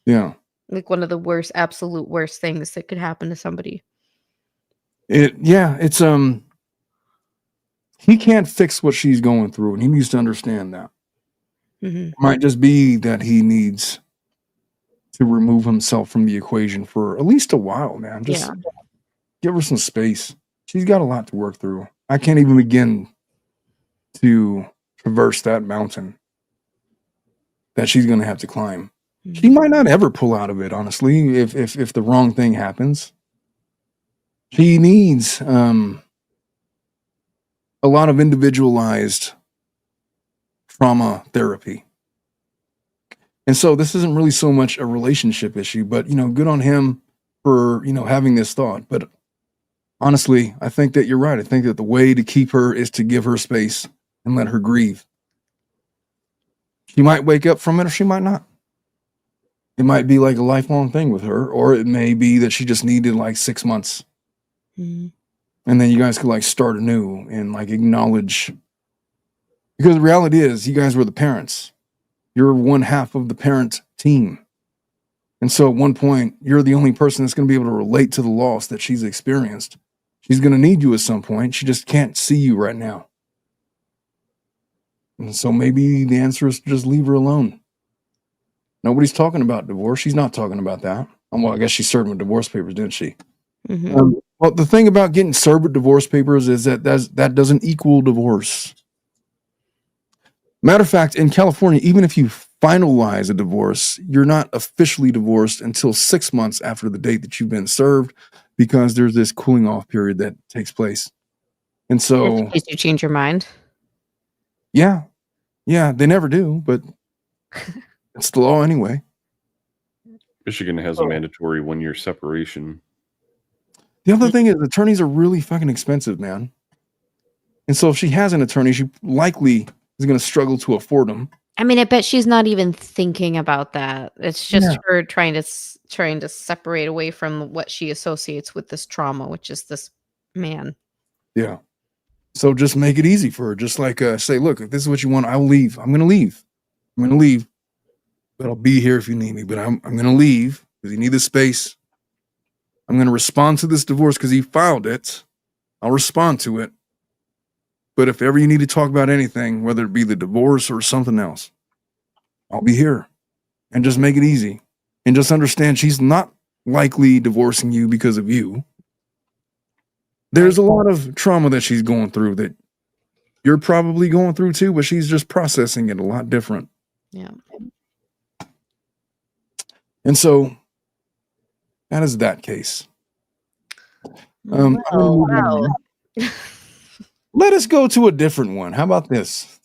yeah. like one of the absolute worst things that could happen to somebody. It's he can't fix what she's going through, and he needs to understand that. Mhm. It might just be that he needs to remove himself from the equation for at least a while, man. Just give her some space. She's got a lot to work through. I can't even begin to traverse that mountain that she's going to have to climb. She might not ever pull out of it, honestly, if the wrong thing happens. She needs a lot of individualized trauma therapy. And so this isn't really so much a relationship issue, but, good on him for, having this thought. But honestly, I think that you're right. I think that the way to keep her is to give her space and let her grieve. She might wake up from it or she might not. It might be like a lifelong thing with her, or it may be that she just needed like 6 months. Mhm. And then you guys could like start anew and like acknowledge, because the reality is you guys were the parents. You're one half of the parent team. And so at one point, you're the only person that's going to be able to relate to the loss that she's experienced. She's going to need you at some point. She just can't see you right now. And so maybe the answer is to just leave her alone. Nobody's talking about divorce. She's not talking about that. Well, I guess she served with divorce papers, didn't she? Mhm. Well, the thing about getting served with divorce papers is that doesn't equal divorce. Matter of fact, in California, even if you finalize a divorce, you're not officially divorced until 6 months after the date that you've been served, because there's this cooling off period that takes place. And In so, case you change your mind. yeah, they never do, but it's the law anyway. Michigan has a mandatory 1-year separation. The other thing is attorneys are really fucking expensive, man. And so if she has an attorney, she likely is going to struggle to afford them. I mean, I bet she's not even thinking about that. It's just Yeah. her trying to separate away from what she associates with this trauma, which is this man. Yeah. So just make it easy for her. Just like say, look, if this is what you want, I will leave. I'm going to leave. But I'll be here if you need me. But I'm going to leave because you need the space. I'm going to respond to this divorce because he filed it. I'll respond to it. But if ever you need to talk about anything, whether it be the divorce or something else, I'll be here. And just make it easy. And just understand she's not likely divorcing you because of you. There's a lot of trauma that she's going through that you're probably going through too, but she's just processing it a lot different. Yeah. And so that is that case. Wow. Let us go to a different one. How about this?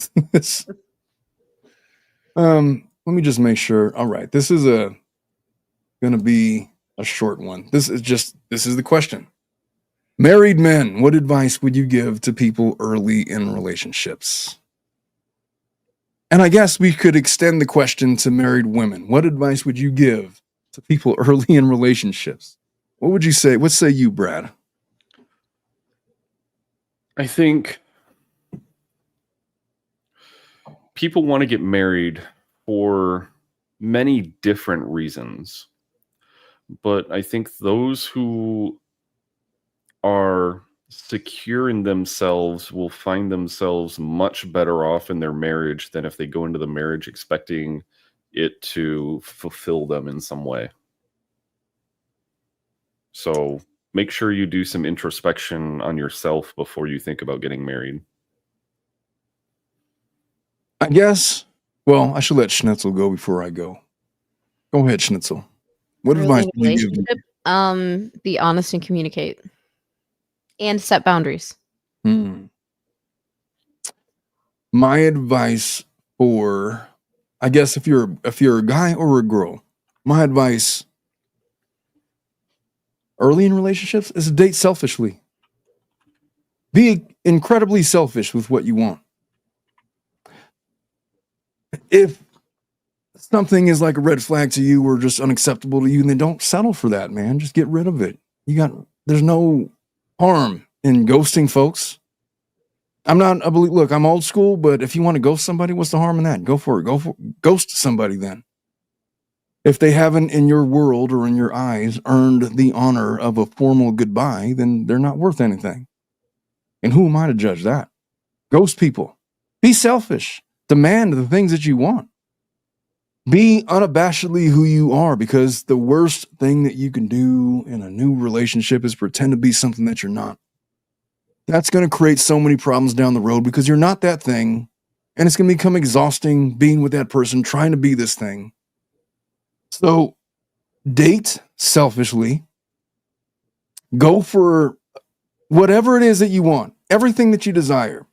Let me just make sure. All right. This is going to be a short one. This is the question. Married men, what advice would you give to people early in relationships? And I guess we could extend the question to married women. What advice would you give to people early in relationships? What would you say? What say you, Brad? I think people want to get married for many different reasons. But I think those who are secure in themselves will find themselves much better off in their marriage than if they go into the marriage expecting it to fulfill them in some way. So make sure you do some introspection on yourself before you think about getting married. I guess, well, I should let Schnitzel go before I go. Go ahead, Schnitzel. What Early advice in a would you give? relationship, be honest and communicate. And set boundaries. My advice for, I guess if you're a guy or a girl, my advice early in relationships is to date selfishly. Be incredibly selfish with what you want. If something is like a red flag to you or just unacceptable to you, then don't settle for that, man. Just get rid of it. There's no harm in ghosting folks. Look, I'm old school, but if you want to ghost somebody, what's the harm in that? Go for it. Ghost somebody then. If they haven't, in your world or in your eyes, earned the honor of a formal goodbye, then they're not worth anything. And who am I to judge that? Ghost people. Be selfish. Demand the things that you want. Be unabashedly who you are, because the worst thing that you can do in a new relationship is pretend to be something that you're not. That's going to create so many problems down the road because you're not that thing. And it's going to become exhausting being with that person, trying to be this thing. So date selfishly. Go for whatever it is that you want. Everything that you desire.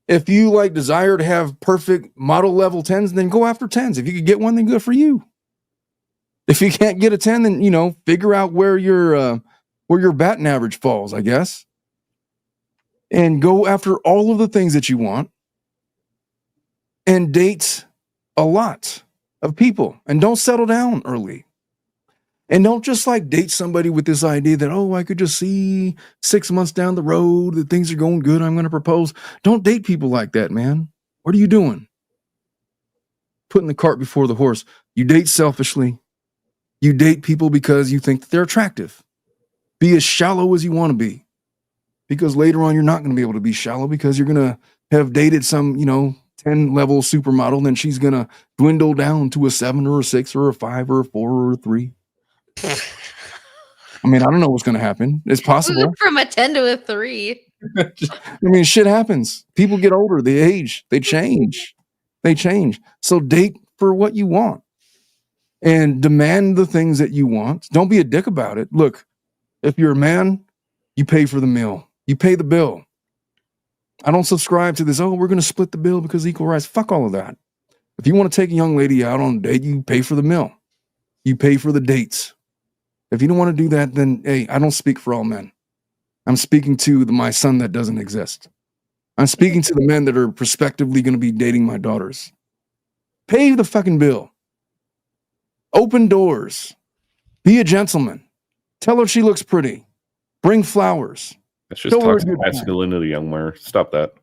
If you desire to have perfect model level 10s, then go after 10s. If you could get one, then good for you. If you can't get a 10, then, figure out where your batting average falls, I guess. And go after all of the things that you want. And date a lot of people. And don't settle down early. And don't just date somebody with this idea that, I could just see 6 months down the road that things are going good, I'm going to propose. Don't date people like that, man. What are you doing? Putting the cart before the horse. You date selfishly. You date people because you think that they're attractive. Be as shallow as you want to be. Because later on, you're not going to be able to be shallow because you're going to have dated some, 10-level supermodel, then she's going to dwindle down to a 7 or a 6 or a 5 or a 4 or a 3. I don't know what's going to happen. It's possible. From a 10 to a 3. Shit happens. People get older. They age. They change. So date for what you want and demand the things that you want. Don't be a dick about it. Look, if you're a man, you pay for the meal. You pay the bill. I don't subscribe to this, oh, we're going to split the bill because equal rights. Fuck all of that. If you want to take a young lady out on a date, you pay for the meal. You pay for the dates. If you don't want to do that, then, hey, I don't speak for all men. I'm speaking to my son that doesn't exist. I'm speaking to the men that are prospectively going to be dating my daughters. Pay the fucking bill. Open doors. Be a gentleman. Tell her she looks pretty. Bring flowers. That's just toxic masculinity, young Mar. Stop that.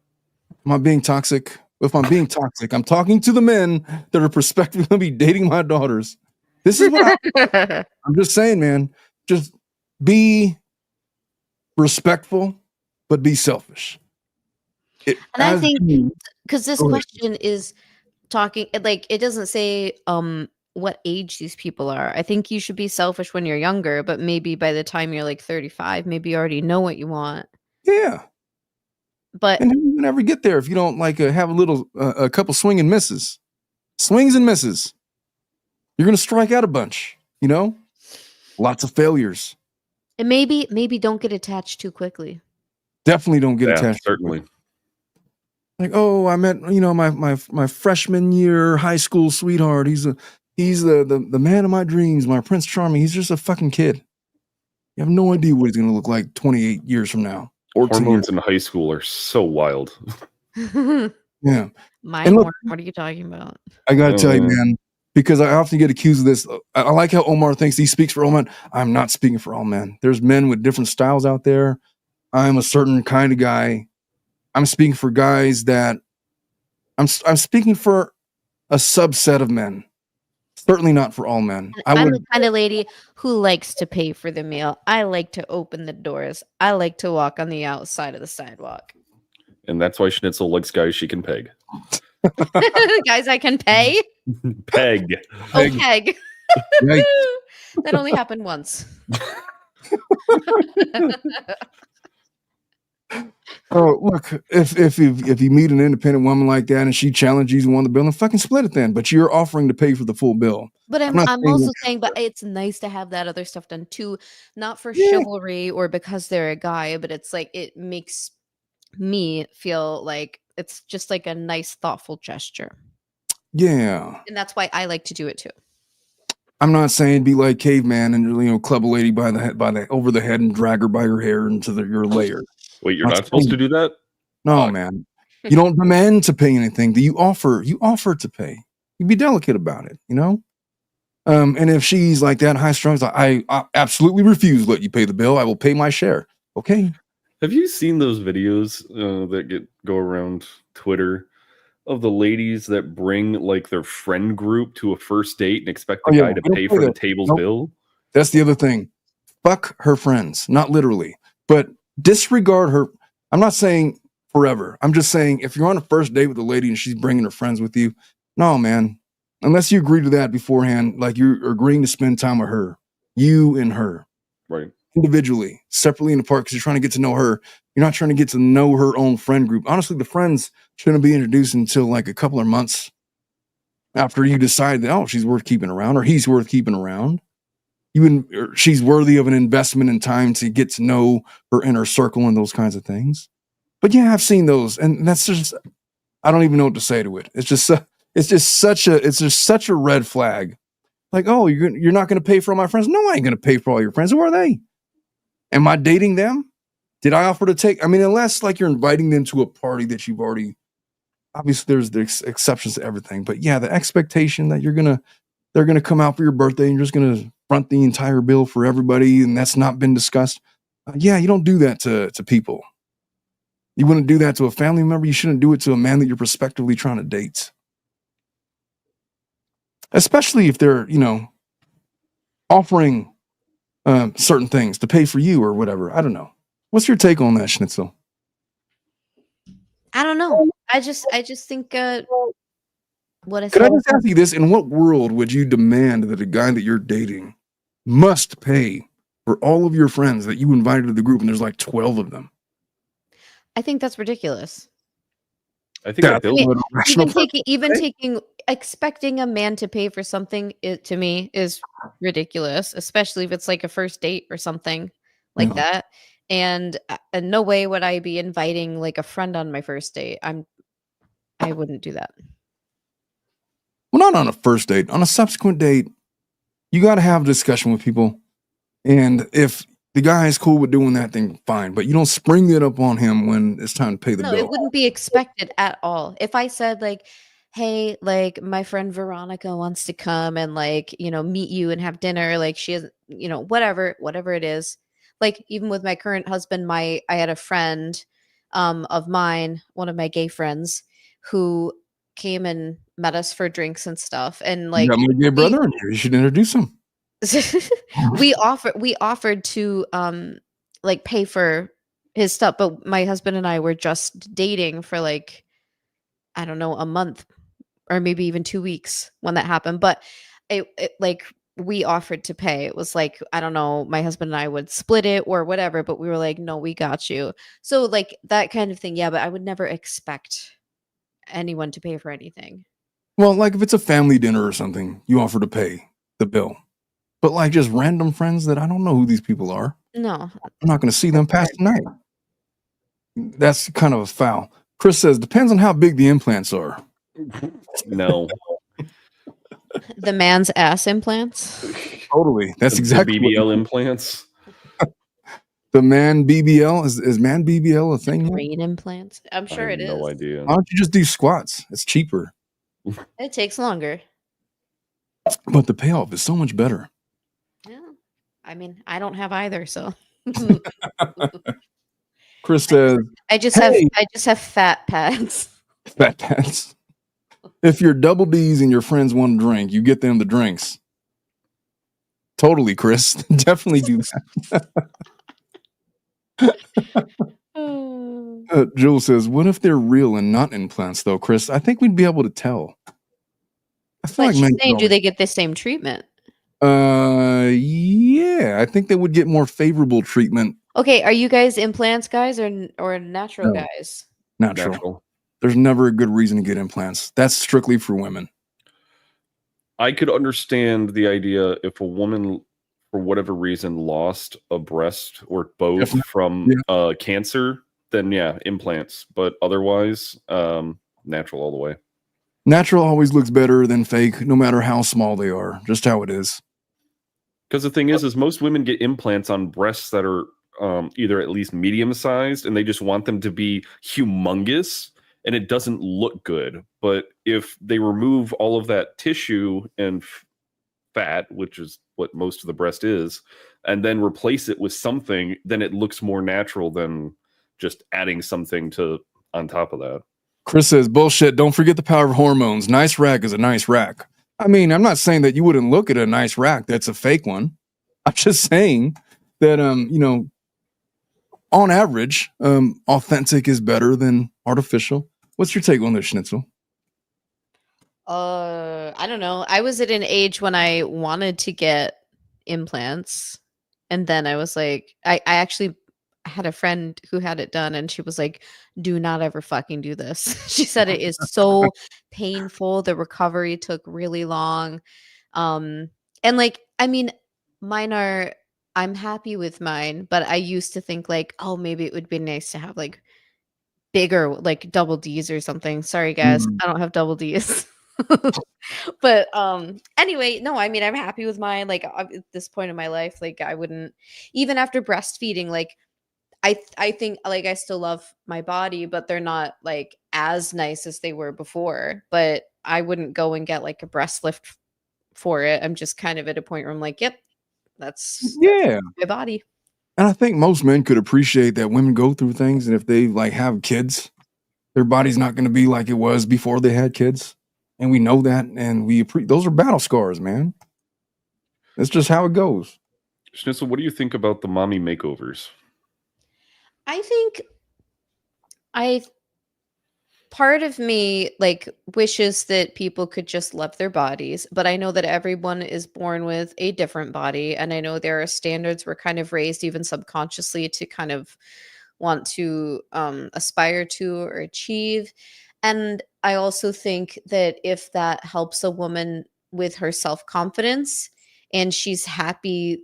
Am I being toxic? If I'm being toxic, I'm talking to the men that are prospectively going to be dating my daughters. This is what I'm just saying, man. Just be respectful, but be selfish. And I think because this question is talking, like, it doesn't say what age these people are. I think you should be selfish when you're younger, but maybe by the time you're like 35, maybe you already know what you want. Yeah. But and you never get there if you don't like have a couple swing and misses. Swings and misses. You're going to strike out a bunch, you know? Lots of failures. And maybe don't get attached too quickly. Definitely don't get attached. Certainly. Like, oh, I met, my freshman year high school sweetheart. He's the man of my dreams, my Prince Charming. He's just a fucking kid. You have no idea what he's going to look like 28 years from now. Hormones in high school are so wild. Yeah. What are you talking about? I got to tell you, man, because I often get accused of this. I like how Omar thinks he speaks for all men. I'm not speaking for all men. There's men with different styles out there. I'm a certain kind of guy. I'm speaking for guys that I'm speaking for a subset of men. Certainly not for all men. I'm the kind of lady who likes to pay for the meal. I like to open the doors. I like to walk on the outside of the sidewalk. And that's why Schnitzel likes guys she can peg. Guys I can pay? Peg. Oh, peg. That only happened once. Oh, look, if you meet an independent woman like that and she challenges you on the bill, then fucking split it then. But you're offering to pay for the full bill. But I'm also saying, but it's nice to have that other stuff done too, not for chivalry or because they're a guy, but it's like it makes me feel like it's just like a nice, thoughtful gesture. Yeah, and that's why I like to do it too. I'm not saying be like caveman and club a lady by the over the head and drag her by her hair into your lair. Wait, you're not supposed to do that? No, man. You don't demand to pay anything. You offer to pay. You be delicate about it, you know? And if she's like that high strung, I absolutely refuse to let you pay the bill. I will pay my share. Okay. Have you seen those videos that go around Twitter of the ladies that bring like their friend group to a first date and expect the guy to pay for the table's bill? That's the other thing. Fuck her friends. Not literally, but disregard her. I'm not saying forever. I'm just saying if you're on a first date with a lady and she's bringing her friends with you, no, man. Unless you agree to that beforehand, like you're agreeing to spend time with her, you and her, right? Individually, separately and apart, because you're trying to get to know her. You're not trying to get to know her own friend group. Honestly, the friends shouldn't be introduced until like a couple of months after you decide that, oh, she's worth keeping around or he's worth keeping around. She's worthy of an investment in time to get to know her inner circle and those kinds of things. But yeah, I've seen those, and that's just, I don't even know what to say to it. It's just such a red flag. Like, oh, you're not going to pay for all my friends? No, I ain't going to pay for all your friends. Who are they? Am I dating them? Did I offer to take? I mean, unless like you're inviting them to a party that you've already. Obviously, there's the exceptions to everything, but yeah, the expectation that they're gonna come out for your birthday and you're just gonna front the entire bill for everybody, and that's not been discussed. Yeah, you don't do that to people. You wouldn't do that to a family member. You shouldn't do it to a man that you're prospectively trying to date. Especially if they're, offering certain things to pay for you or whatever. I don't know. What's your take on that, Schnitzel? I don't know. I just think what I Could I just ask you this? In what world would you demand that a guy that you're dating must pay for all of your friends that you invited to the group and there's like 12 of them? I think that's ridiculous. I think even taking expecting a man to pay for something, it to me is ridiculous, especially if it's like a first date or something like Yeah. that. And in no way would I be inviting like a friend on my first date. I wouldn't do that. Well, not on a first date. On a subsequent date, you got to have a discussion with people. And if the guy is cool with doing that, then fine. But you don't spring it up on him when it's time to pay the No, bill. it wouldn't be expected at all. If I said like, "Hey, like my friend Veronica wants to come and like, meet you and have dinner," like she has, whatever it is. Like even with my current husband, I had a friend of mine, one of my gay friends, who came and met us for drinks and stuff. And You got like my gay we brother in here. You should introduce him. we offered to like pay for his stuff, but my husband and I were just dating for like, I don't know, a month or maybe even 2 weeks when that happened. But it like we offered to pay. It was like, I don't know, my husband and I would split it or whatever, but we were like, no, we got you. So like that kind of thing. Yeah, but I would never expect anyone to pay for anything. Well, like if it's a family dinner or something, you offer to pay the bill. But like just random friends that I don't know who these people are, No. I'm not going to see them past the night. That's kind of a foul. Chris says, depends on how big the implants are. No. The man's ass implants. Totally. That's The exactly what BBL implants. the man BBL is man BBL a thing yet? Brain implants. I'm sure I it have is. no idea. Why don't you just do squats? It's cheaper, It takes longer. but the payoff is so much better. Yeah. I mean, I don't have either, so Chris says, I just Hey. have fat pads. fat pads. If you're double D's and your friends want to drink, you get them the drinks. Totally, Chris. Definitely do that. Joel says, what if they're real and not implants, though, Chris? I think we'd be able to tell. I feel But like she's men saying, could do they get the same treatment? yeah, I think they would get more favorable treatment. Okay, are you guys implants guys or natural No. guys? Natural. There's never a good reason to get implants. That's strictly for women. I could understand the idea if a woman, for whatever reason, lost a breast or both Definitely. from cancer, then yeah, implants. But otherwise, natural all the way. Natural always looks better than fake, no matter how small they are. Just how it is. Because the thing is most women get implants on breasts that are either at least medium sized, and they just want them to be humongous, and it doesn't look good. But if they remove all of that tissue and fat, which is what most of the breast is, and then replace it with something, then it looks more natural than just adding something on top of that. Chris says, bullshit, don't forget the power of hormones. Nice rack is a nice rack. I mean, I'm not saying that you wouldn't look at a nice rack that's a fake one. I'm just saying that, on average, authentic is better than artificial. What's your take on this, Schnitzel? I don't know. I was at an age when I wanted to get implants, and then I was like, I actually had a friend who had it done, and she was like, do not ever fucking do this. She said it is so painful. The recovery took really long. And like, I mean, I'm happy with mine, but I used to think like, oh, maybe it would be nice to have like bigger, like double D's or something. Sorry guys, I don't have double D's. But anyway, no, I mean, I'm happy with mine. Like at this point in my life, like I wouldn't, even after breastfeeding, like I think like I still love my body, but they're not like as nice as they were before. But I wouldn't go and get like a breast lift for it. I'm just kind of at a point where I'm like, yep, that's my body. And I think most men could appreciate that women go through things, and if they like have kids, their body's not going to be like it was before they had kids. And we know that, and those are battle scars, man. That's just how it goes. Schnitzel, what do you think about the mommy makeovers? I think part of me like wishes that people could just love their bodies, but I know that everyone is born with a different body, and I know there are standards we're kind of raised even subconsciously to kind of want to aspire to or achieve. And I also think that if that helps a woman with her self-confidence and she's happy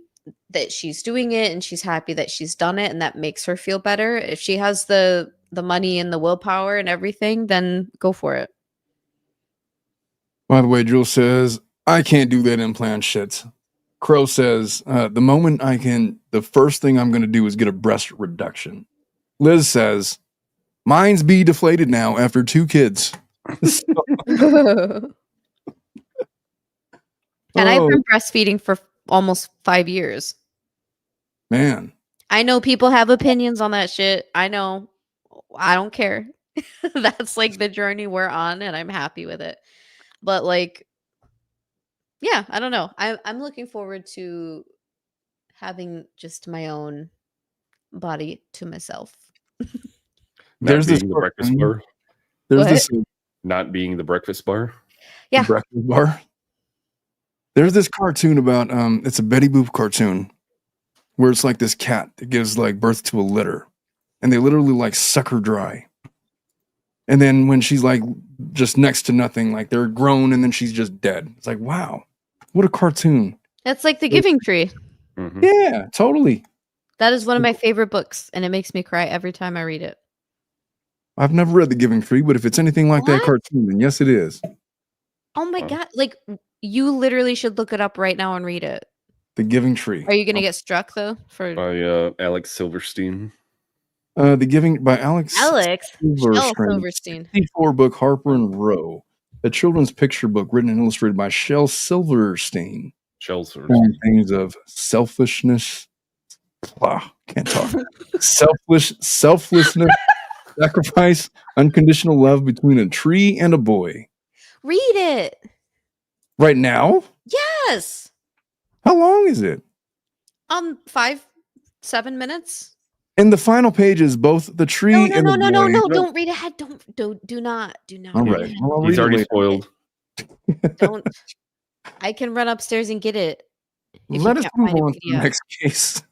that she's doing it and she's happy that she's done it and that makes her feel better, if she has the money and the willpower and everything, then go for it. By the way, Jules says, I can't do that implant shit. Crow says, the moment I can, the first thing I'm going to do is get a breast reduction. Liz says, mine's be deflated now after 2 kids. And I've been breastfeeding for almost 5 years. Man. I know people have opinions on that shit. I know. I don't care. That's like the journey we're on, and I'm happy with it. But like, yeah, I don't know. I'm looking forward to having just my own body to myself. Not being the breakfast bar. There's What? this Not being the breakfast bar. Yeah. breakfast bar. There's this cartoon about it's a Betty Boop cartoon where it's like this cat that gives like birth to a litter, and they literally like suck her dry. And then when she's like just next to nothing, like they're grown, and then she's just dead. It's like, wow, what a cartoon. That's like The Giving Tree. Mhm. Yeah, totally. That is one of my favorite books, and it makes me cry every time I read it. I've never read The Giving Tree, but if it's anything like that What? cartoon, then yes, it is. Oh my Wow. god! Like, you literally should look it up right now and read it. The Giving Tree. Are you gonna get struck though? For By Alex Silverstein. The Giving by Alex Shel Silverstein. Silverstein. 64-book Harper and Row, a children's picture book written and illustrated by Shel Silverstein. Chelsea. On things of selfishness. Can't talk. Selflessness, sacrifice, unconditional love between a tree and a boy. Read it. Right now? Yes. How long is it? 5-7 minutes. In the final pages, both the tree No, and the boy. no! Don't read ahead. Do not. All Yeah. right. Well, I'll He's read it already later. spoiled. Don't. I can run upstairs and get it. If Let you us can't move find a on to the PDF. next case.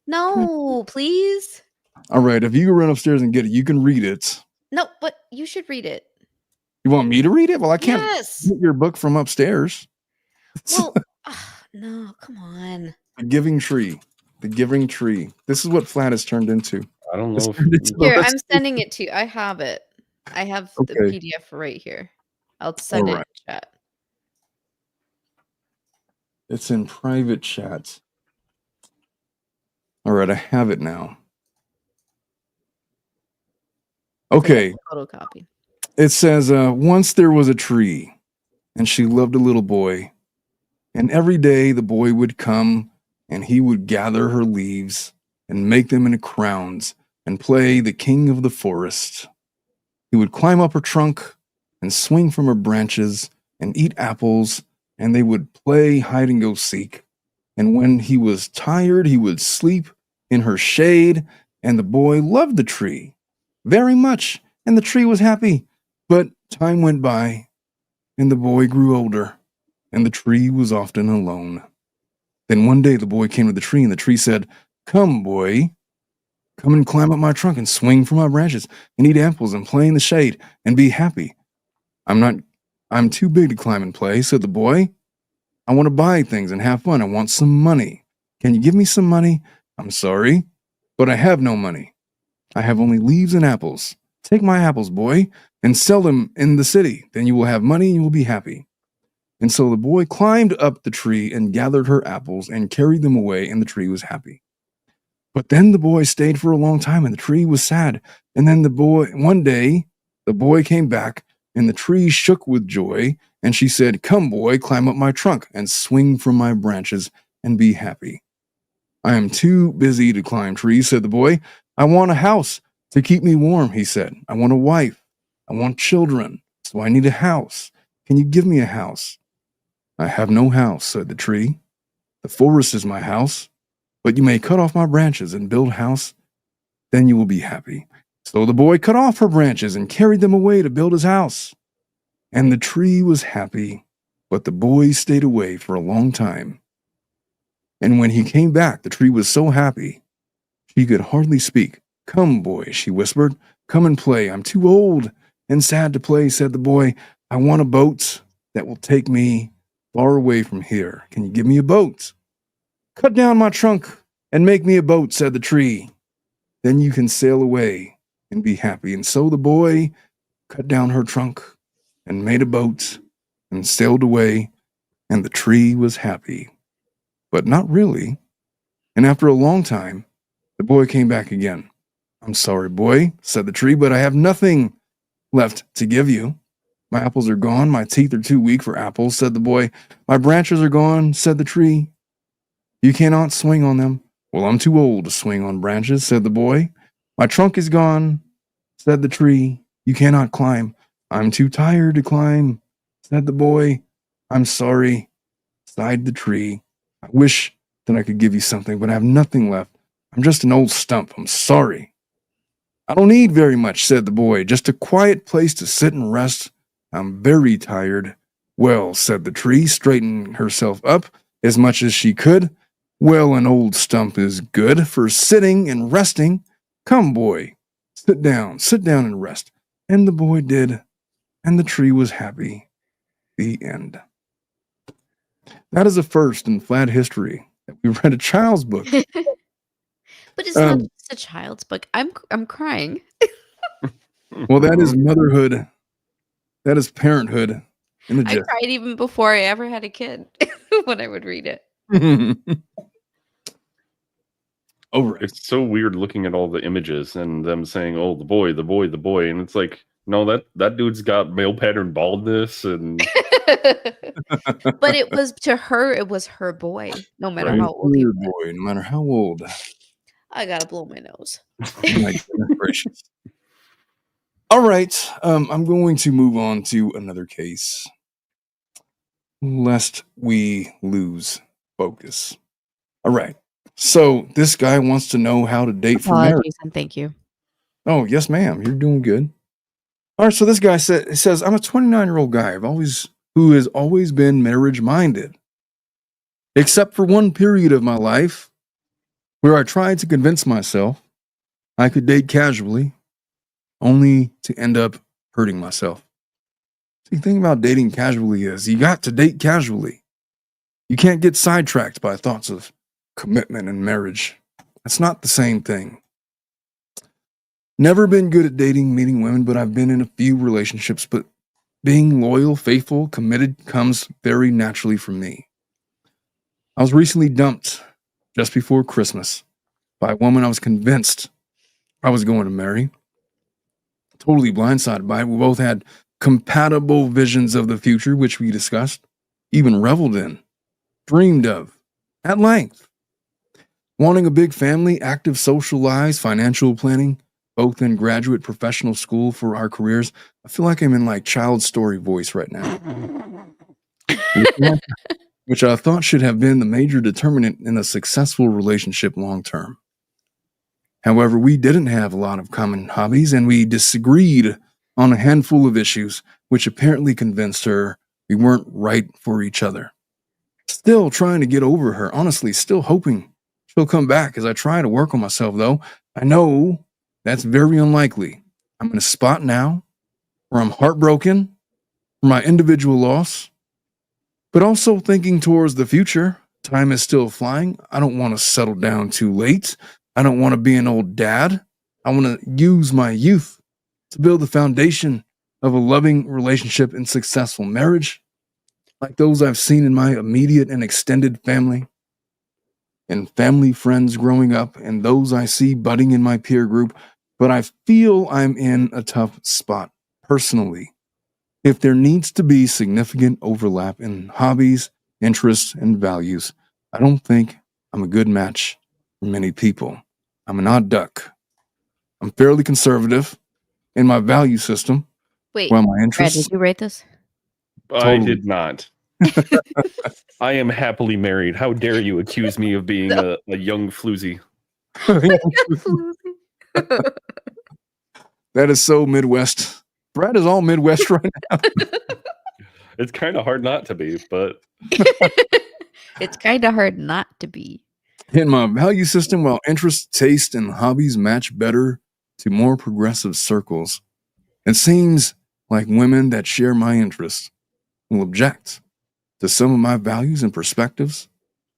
No, please. All right. If you run upstairs and get it, you can read it. No, but you should read it. You want me to read it? Well, I can't Yes. get your book from upstairs. Well, no, come on. The Giving Tree. The Giving Tree. This is what FLAD has turned into. I don't It's know if turned into the Here, rest I'm of sending it to you. I have it. I have the Okay. PDF right here. I'll send it in Alright. chat. It's in private chat. All right, I have it now. Okay, Photocopy. it says, once there was a tree, and she loved a little boy, and every day the boy would come, and he would gather her leaves, and make them into crowns, and play the king of the forest. He would climb up her trunk, and swing from her branches, and eat apples, and they would play hide and go seek. And when he was tired, he would sleep in her shade, and the boy loved the tree very much, and the tree was happy. But time went by, and the boy grew older, and the tree was often alone. Then one day the boy came to the tree, and the tree said, "Come, boy, come and climb up my trunk and swing from my branches, and eat apples and play in the shade, and be happy." I'm too big to climb and play," said the boy. "I want to buy things and have fun. I want some money. Can you give me some money?" "I'm sorry, but I have no money. I have only leaves and apples. Take my apples, boy, and sell them in the city. Then you will have money and you will be happy." And so the boy climbed up the tree and gathered her apples and carried them away, and the tree was happy. But then the boy stayed for a long time, and the tree was sad. And then one day, the boy came back, and the tree shook with joy, and she said, "Come, boy, climb up my trunk and swing from my branches and be happy." "I am too busy to climb trees," said the boy. "I want a house to keep me warm," he said. "I want a wife. I want children. So I need a house. Can you give me a house?" "I have no house," said the tree. "The forest is my house, but you may cut off my branches and build a house. Then you will be happy." So the boy cut off her branches and carried them away to build his house. And the tree was happy, but the boy stayed away for a long time. And when he came back, the tree was so happy, she could hardly speak. "Come, boy," she whispered. "Come and play. I'm too old and sad to play, said the boy. I want a boat that will take me far away from here. Can you give me a boat? Cut down my trunk and make me a boat, said the tree. Then you can sail away and be happy. And so the boy cut down her trunk and made a boat and sailed away, and the tree was happy. But not really. And after a long time, the boy came back again. I'm sorry, boy, said the tree, but I have nothing left to give you. My apples are gone. My teeth are too weak for apples, said the boy. My branches are gone, said the tree. You cannot swing on them. Well, I'm too old to swing on branches, said the boy. My trunk is gone, said the tree. You cannot climb. I'm too tired to climb, said the boy. I'm sorry, sighed the tree. I wish that I could give you something, but I have nothing left. I'm just an old stump. I'm sorry. I don't need very much, said the boy. Just a quiet place to sit and rest. I'm very tired. Well, said the tree, straightening herself up as much as she could. Well, an old stump is good for sitting and resting. Come, boy, sit down and rest. And the boy did, and the tree was happy. The end. That is a first in FLAD history that we read a child's book. But it's not just a child's book. I'm crying. Well, that is motherhood. That is parenthood in the I gist. cried even before I ever had a kid when I would read it. All right. It's so weird looking at all the images and them saying, "Oh, the boy," and it's like, no, that dude's got male pattern baldness, and But it was to her, it was her boy, no matter Right. how old he Dear was. boy, no matter how old. I gotta blow my nose. My goodness gracious. All right, I'm going to move on to another case, lest we lose focus. All right, so this guy wants to know how to date for marriage. Apologies and thank you. Oh, yes, ma'am, you're doing good. All right, so this guy says, I'm a 29-year-old guy who has always been marriage-minded, except for one period of my life where I tried to convince myself I could date casually, only to end up hurting myself. See, the thing about dating casually is you got to date casually. You can't get sidetracked by thoughts of commitment and marriage. That's not the same thing. Never been good at dating, meeting women, but I've been in a few relationships, but being loyal, faithful, committed comes very naturally for me. I was recently dumped just before Christmas by a woman I was convinced I was going to marry. Totally blindsided by it. We both had compatible visions of the future, which we discussed, even reveled in, dreamed of, at length. Wanting a big family, active social lives, financial planning, both in graduate professional school for our careers. I feel like I'm in like child story voice right now. Which I thought should have been the major determinant in a successful relationship long term. However, we didn't have a lot of common hobbies, and we disagreed on a handful of issues, which apparently convinced her we weren't right for each other. Still trying to get over her, honestly, still hoping she'll come back as I try to work on myself, though. I know that's very unlikely. I'm in a spot now where I'm heartbroken for my individual loss, but also thinking towards the future. Time is still flying. I don't want to settle down too late. I don't want to be an old dad. I want to use my youth to build the foundation of a loving relationship and successful marriage, like those I've seen in my immediate and extended family, and family friends growing up, and those I see budding in my peer group. But I feel I'm in a tough spot personally. If there needs to be significant overlap in hobbies, interests, and values, I don't think I'm a good match for many people. I'm an odd duck. I'm fairly conservative in my value system. Wait, While my Brad, interests, did you rate this? I Totally. did not. I am happily married. How dare you accuse me of being a young floozy? That is so Midwest. Brad is all Midwest right now. It's kind of hard not to be, but It's kind of hard not to be. In my value system, while interests, taste, and hobbies match better to more progressive circles, It seems like women that share my interests will object to some of my values and perspectives,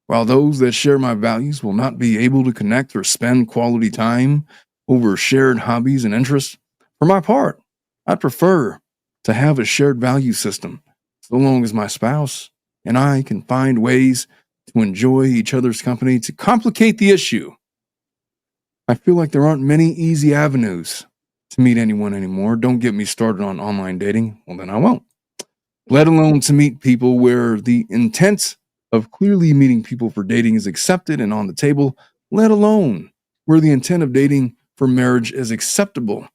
while those that share my values will not be able to connect or spend quality time over shared hobbies and interests. For my part, I'd prefer to have a shared value system, so long as my spouse and I can find ways to enjoy each other's company. To complicate the issue, I feel like there aren't many easy avenues to meet anyone anymore. Don't get me started on online dating. Well, then I won't. Let alone to meet people where the intent of clearly meeting people for dating is accepted and on the table, let alone where the intent of dating for marriage is acceptable.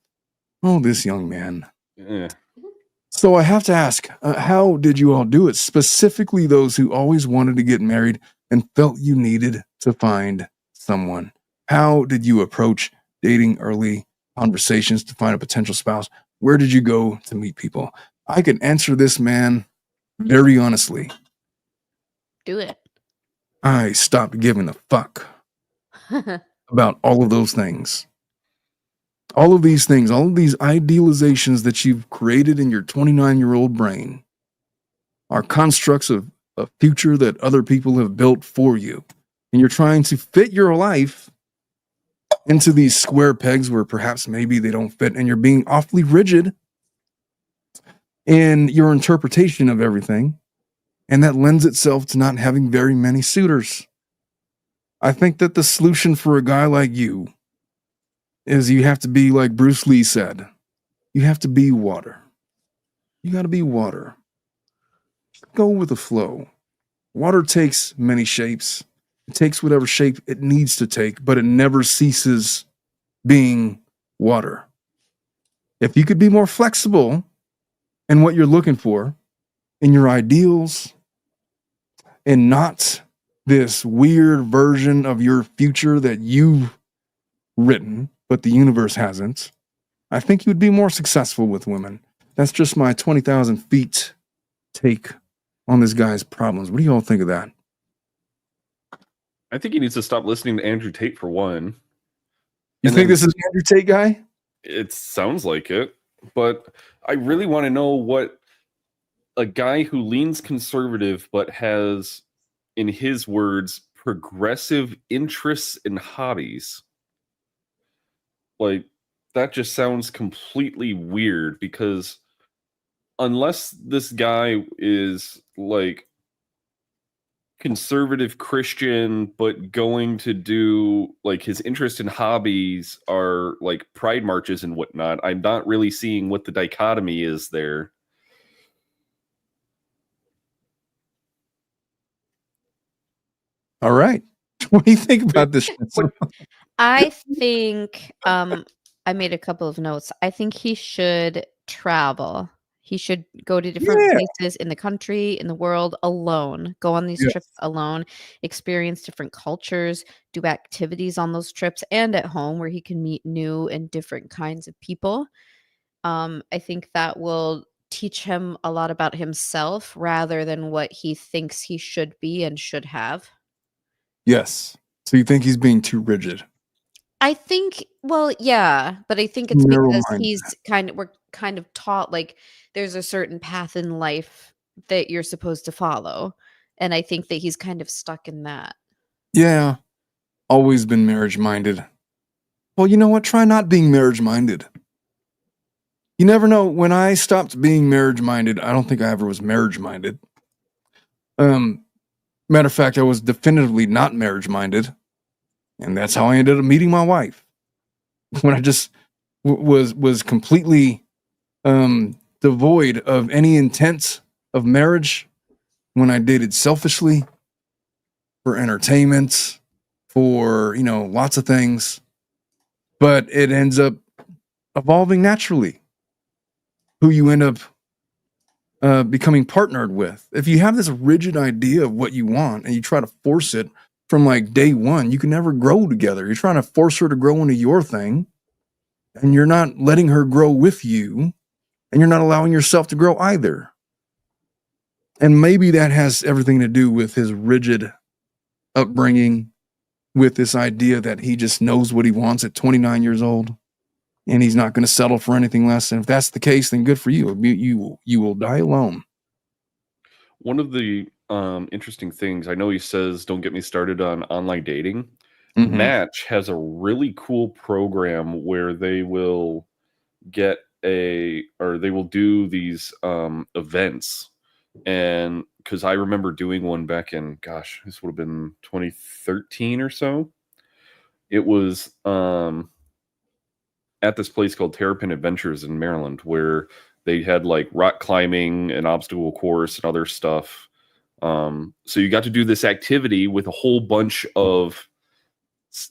Oh, this young man. Yeah. So I have to ask, how did you all do it? Specifically those who always wanted to get married and felt you needed to find someone. How did you approach dating early, conversations to find a potential spouse? Where did you go to meet people? I could answer this man very honestly. Do it. I stopped giving a fuck about all of those things. All of these things, all of these idealizations that you've created in your 29-year-old brain are constructs of a future that other people have built for you. And you're trying to fit your life into these square pegs where perhaps maybe they don't fit, and you're being awfully rigid in your interpretation of everything. And that lends itself to not having very many suitors. I think that the solution for a guy like you is you have to be like Bruce Lee said. You have to be water. You got to be water. Go with the flow. Water takes many shapes. It takes whatever shape it needs to take, but it never ceases being water. If you could be more flexible in what you're looking for, in your ideals, and not this weird version of your future that you've written, but the universe hasn't, I think you would be more successful with women. That's just my 20,000 feet take on this guy's problems. What do you all think of that? I think he needs to stop listening to Andrew Tate for one. You think this is Andrew Tate guy? It sounds like it, but I really want to know what a guy who leans conservative but has, in his words, progressive interests and hobbies. Like, that just sounds completely weird, because unless this guy is like conservative Christian, but going to do like his interest in hobbies are like pride marches and whatnot, I'm not really seeing what the dichotomy is there. All right. What do you think about this? I think I made a couple of notes. I think he should travel. He should go to different places in the country, in the world, alone. Go on these trips alone, experience different cultures, do activities on those trips, and at home where he can meet new and different kinds of people. I think that will teach him a lot about himself rather than what he thinks he should be and should have. Yes. So you think he's being too rigid? I think, well, yeah, but I think it's because we're kind of taught like there's a certain path in life that you're supposed to follow. And I think that he's kind of stuck in that. Yeah. Always been marriage minded. Well, you know what? Try not being marriage minded. You never know. When I stopped being marriage minded, I don't think I ever was marriage minded. Matter of fact, I was definitively not marriage minded. And that's how I ended up meeting my wife. When I just was completely devoid of any intent of marriage, when I dated selfishly for entertainment, for, lots of things. But it ends up evolving naturally. Who you end up becoming partnered with. If you have this rigid idea of what you want and you try to force it from like day one, you can never grow together. You're trying to force her to grow into your thing, and you're not letting her grow with you, and you're not allowing yourself to grow either. And maybe that has everything to do with his rigid upbringing, with this idea that he just knows what he wants at 29 years old. and he's not going to settle for anything less. And if that's the case, then good for you. You will die alone. One of the interesting things, I know he says, don't get me started on online dating. Mhm. Match has a really cool program where they will they will do these events. And because I remember doing one back in, gosh, this would have been 2013 or so. It was at this place called Terrapin Adventures in Maryland, where they had like rock climbing and obstacle course and other stuff. So you got to do this activity with a whole bunch of,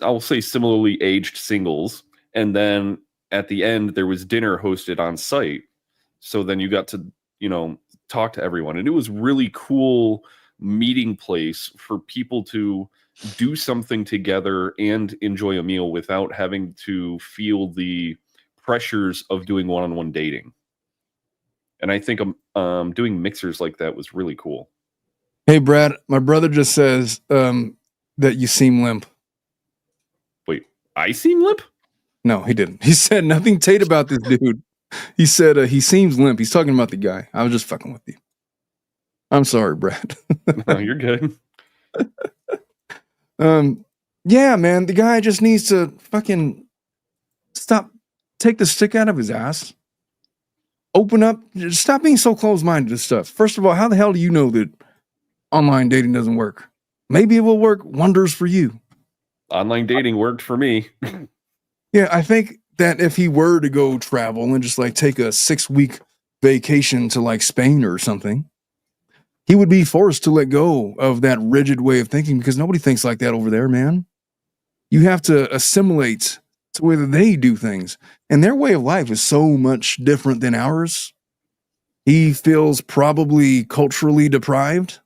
I'll say, similarly aged singles. And then at the end, there was dinner hosted on site. So then you got to, talk to everyone. And it was really cool meeting place for people to do something together and enjoy a meal without having to feel the pressures of doing one-on-one dating. And I think doing mixers like that was really cool. Hey, Brad, my brother just says that you seem limp. Wait, I seem limp? No, he didn't. He said nothing Tate about this dude. He said he seems limp. He's talking about the guy. I was just fucking with you. I'm sorry, Brad. No, you're good. Yeah, man, the guy just needs to fucking take the stick out of his ass. Open up. Just stop being so closed-minded to stuff. First of all, how the hell do you know that online dating doesn't work? Maybe it will work wonders for you. Online dating worked for me. Yeah, I think that if he were to go travel and just like take a 6-week vacation to like Spain or something, he would be forced to let go of that rigid way of thinking, because nobody thinks like that over there, man. You have to assimilate to the way that they do things. And their way of life is so much different than ours. He feels probably culturally deprived.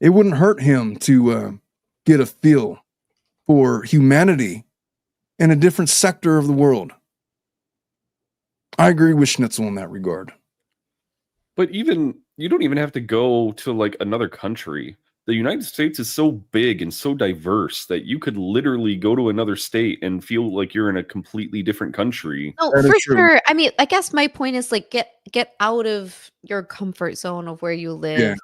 It wouldn't hurt him to get a feel for humanity in a different sector of the world. I agree with Schnitzel in that regard. But you don't even have to go to like another country. The United States is so big and so diverse that you could literally go to another state and feel like you're in a completely different country. No, That is for true. sure. I mean, I guess my point is like get out of your comfort zone of where you live.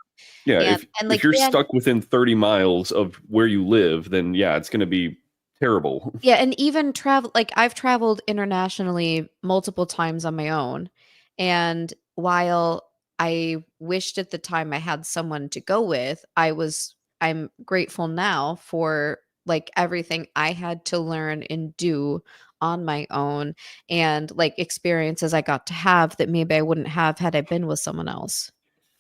Yeah, And like, if you're and- stuck within 30 miles of where you live, then yeah, it's going to be terrible. Yeah, and even travel, like I've traveled internationally multiple times on my own. And while I wished at the time I had someone to go with, I'm grateful now for like everything I had to learn and do on my own, and like experiences I got to have that maybe I wouldn't have had I been with someone else.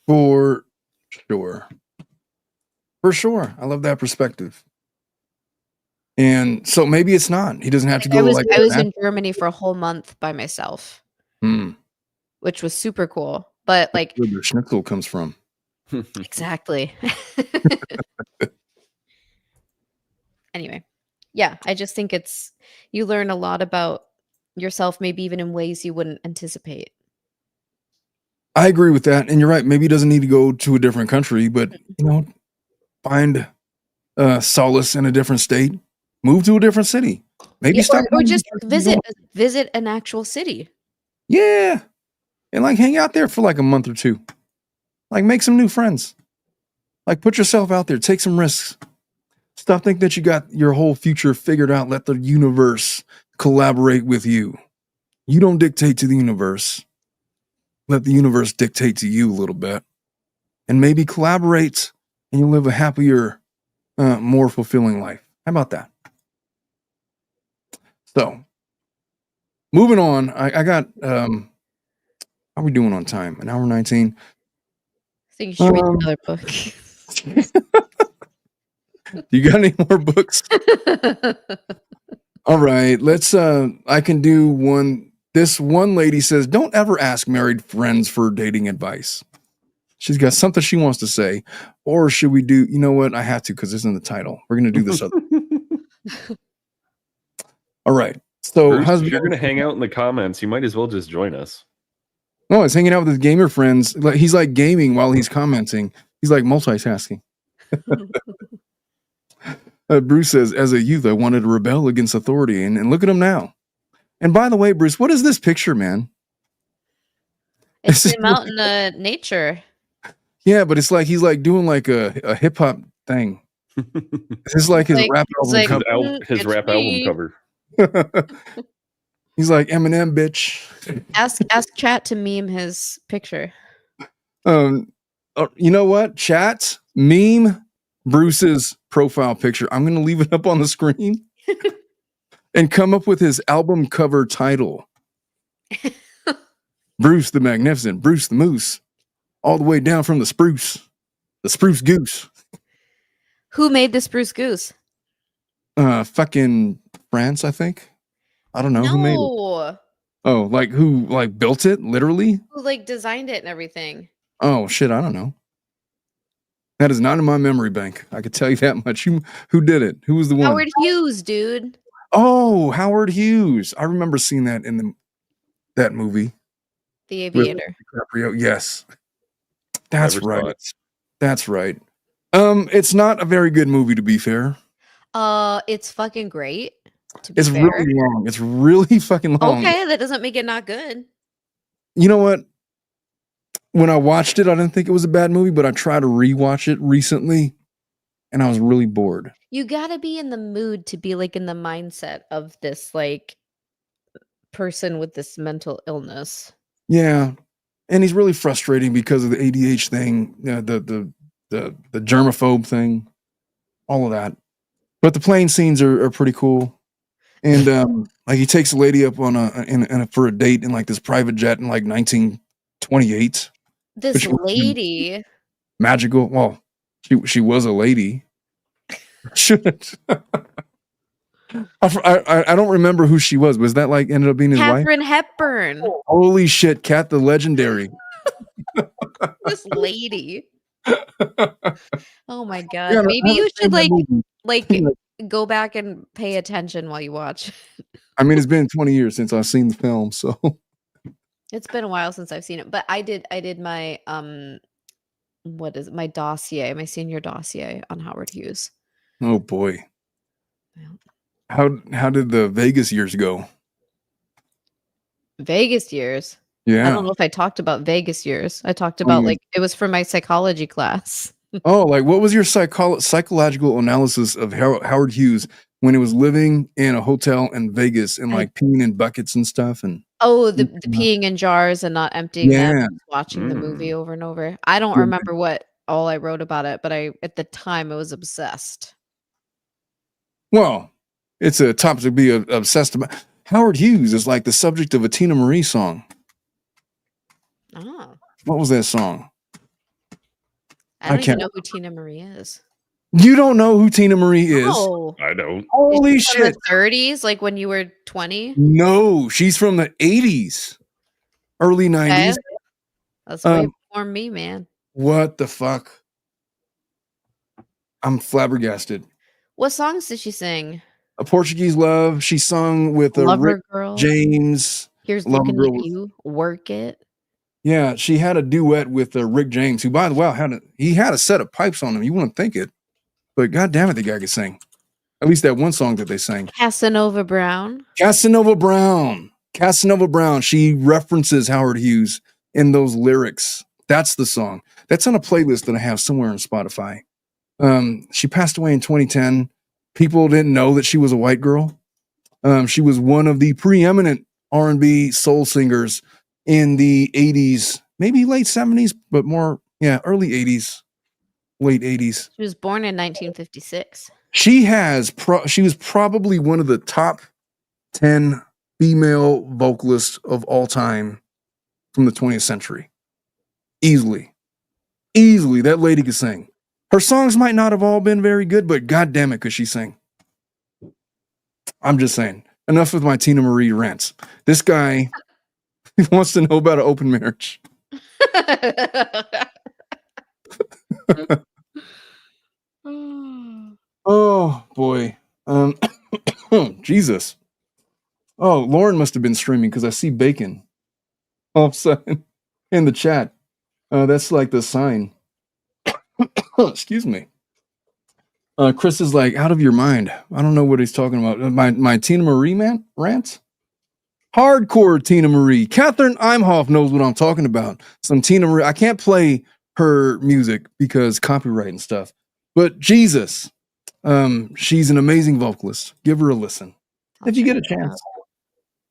For sure. For sure. I love that perspective. And so maybe it's not. He doesn't have to go I was like in Germany for a whole month by myself, which was super cool. But like, where the schnitzel comes from. exactly. Anyway, yeah, I just think you learn a lot about yourself, maybe even in ways you wouldn't anticipate. I agree with that. And you're right. Maybe he doesn't need to go to a different country, but find solace in a different state. Move to a different city. Maybe stop or just visit an actual city. Yeah. And like hang out there for like a month or two. Like make some new friends. Like put yourself out there. Take some risks. Stop thinking that you got your whole future figured out. Let the universe collaborate with you. You don't dictate to the universe. Let the universe dictate to you a little bit. And maybe collaborate and you'll live a happier, more fulfilling life. How about that? So, moving on, I got, how are we doing on time? An hour 19? I think you should read another book. You got any more books? All right, let's, I can do one. This one lady says, don't ever ask married friends for dating advice. She's got something she wants to say. Or should we do, you know what? I have to because it's in the title. We're going to do this other. All right. So, Bruce, if you're going to hang out in the comments, you might as well just join us. No, he's hanging out with his gamer friends. He's like gaming while he's commenting. He's like multitasking. Bruce says, as a youth, I wanted to rebel against authority. And look at him now. And by the way, Bruce, what is this picture, man? It's This is him out in nature. Yeah, but it's like he's like doing like a hip hop thing. This is like his Like- rap it's album like- cover. His It's rap me. album cover. He's like Eminem, bitch. Ask chat to meme his picture. You know what? Chat, meme Bruce's profile picture. I'm going to leave it up on the screen and come up with his album cover title. Bruce the Magnificent, Bruce the Moose, all the way down from the spruce goose. Who made the spruce goose? Fucking France, I think. I don't know who made it. No. Oh, like who like built it literally? Who like designed it and everything? Oh shit, I don't know. That is not in my memory bank. I could tell you that much. Who did it? Who was the one? Howard Hughes, dude. Oh, Howard Hughes. I remember seeing that in that movie. The with Aviator. DiCaprio. Yes. That's Never saw right. it. That's right. It's not a very good movie to be fair. It's fucking great. To be It's fair. really long. It's really fucking long. Okay, that doesn't make it not good. You know what? When I watched it, I didn't think it was a bad movie, but I tried to rewatch it recently and I was really bored. You gotta be in the mood to be like in the mindset of this like person with this mental illness. Yeah. And he's really frustrating because of the ADH thing, the germaphobe thing, all of that. But the plane scenes are pretty cool. And like he takes a lady up on for a date in like this private jet in like 1928. This Which was lady. Magical. Well, she was a lady. Shouldn't. I don't remember who she was. Was that like ended up being his wife? Katharine Hepburn. Holy shit, Kat the legendary. This lady. Oh my god. Yeah, Maybe I you haven't should seen that like movie. go back and pay attention while you watch. I mean, it's been 20 years since I've seen the film, so It's been a while since I've seen it, but I did my what is it? My dossier, my senior dossier on Howard Hughes. oh boy. Yeah. How did the Vegas years go? Vegas years. Yeah. I don't know if I talked about Vegas years. I talked about yeah. like it was for my psychology class. Oh, like what was your psychological analysis of Howard Hughes when he was living in a hotel in Vegas and like peeing in buckets and stuff? And Oh, the peeing in jars and not emptying them, Yeah. and watching the movie Mm. over and over. I don't Yeah. remember what all I wrote about it, but at the time I was obsessed. Well, it's a topic to be obsessed about. Howard Hughes is like the subject of a Tina Marie song. Oh, What was that song? I don't even can't- know who Tina Marie is. You don't know who Tina Marie is? Oh, I don't. Holy is she from shit. the 30s, like when you were 20. No, she's from the 80s, early 90s. Okay. That's way Um, before me, man. What the fuck? I'm flabbergasted. What songs did she sing? A Portuguese Love. She sung with Rick Lover Girl. James. Here's Lover looking Girl at was- you. Work it. Yeah, she had a duet with Rick James, who, by the way, he had a set of pipes on him. You wouldn't think it, but god damn it, the guy could sing. At least that one song that they sang. Casanova Brown. Casanova Brown. Casanova Brown. She references Howard Hughes in those lyrics. That's the song. That's on a playlist that I have somewhere on Spotify. She passed away in 2010. People didn't know that she was a white girl. She was one of the preeminent R&B soul singers in the 80s, maybe late 70s, but more, early 80s, late 80s. She was born in 1956. She was probably one of the top 10 female vocalists of all time from the 20th century. Easily. That lady could sing. Her songs might not have all been very good, but god damn it, could she sing. I'm just saying. Enough with my Tina Marie rants. This guy wants to know about an open marriage. Oh boy. Jesus. Oh, Lauren must have been streaming because I see bacon all of a sudden in the chat. That's like the sign. Excuse me. Chris is like out of your mind. I don't know what he's talking about. My Tina Marie rant? Hardcore Tina Marie. Catherine Imhoff knows what I'm talking about. Some Tina Marie. I can't play her music because copyright and stuff. But Jesus, she's an amazing vocalist. Give her a listen if you get a chance.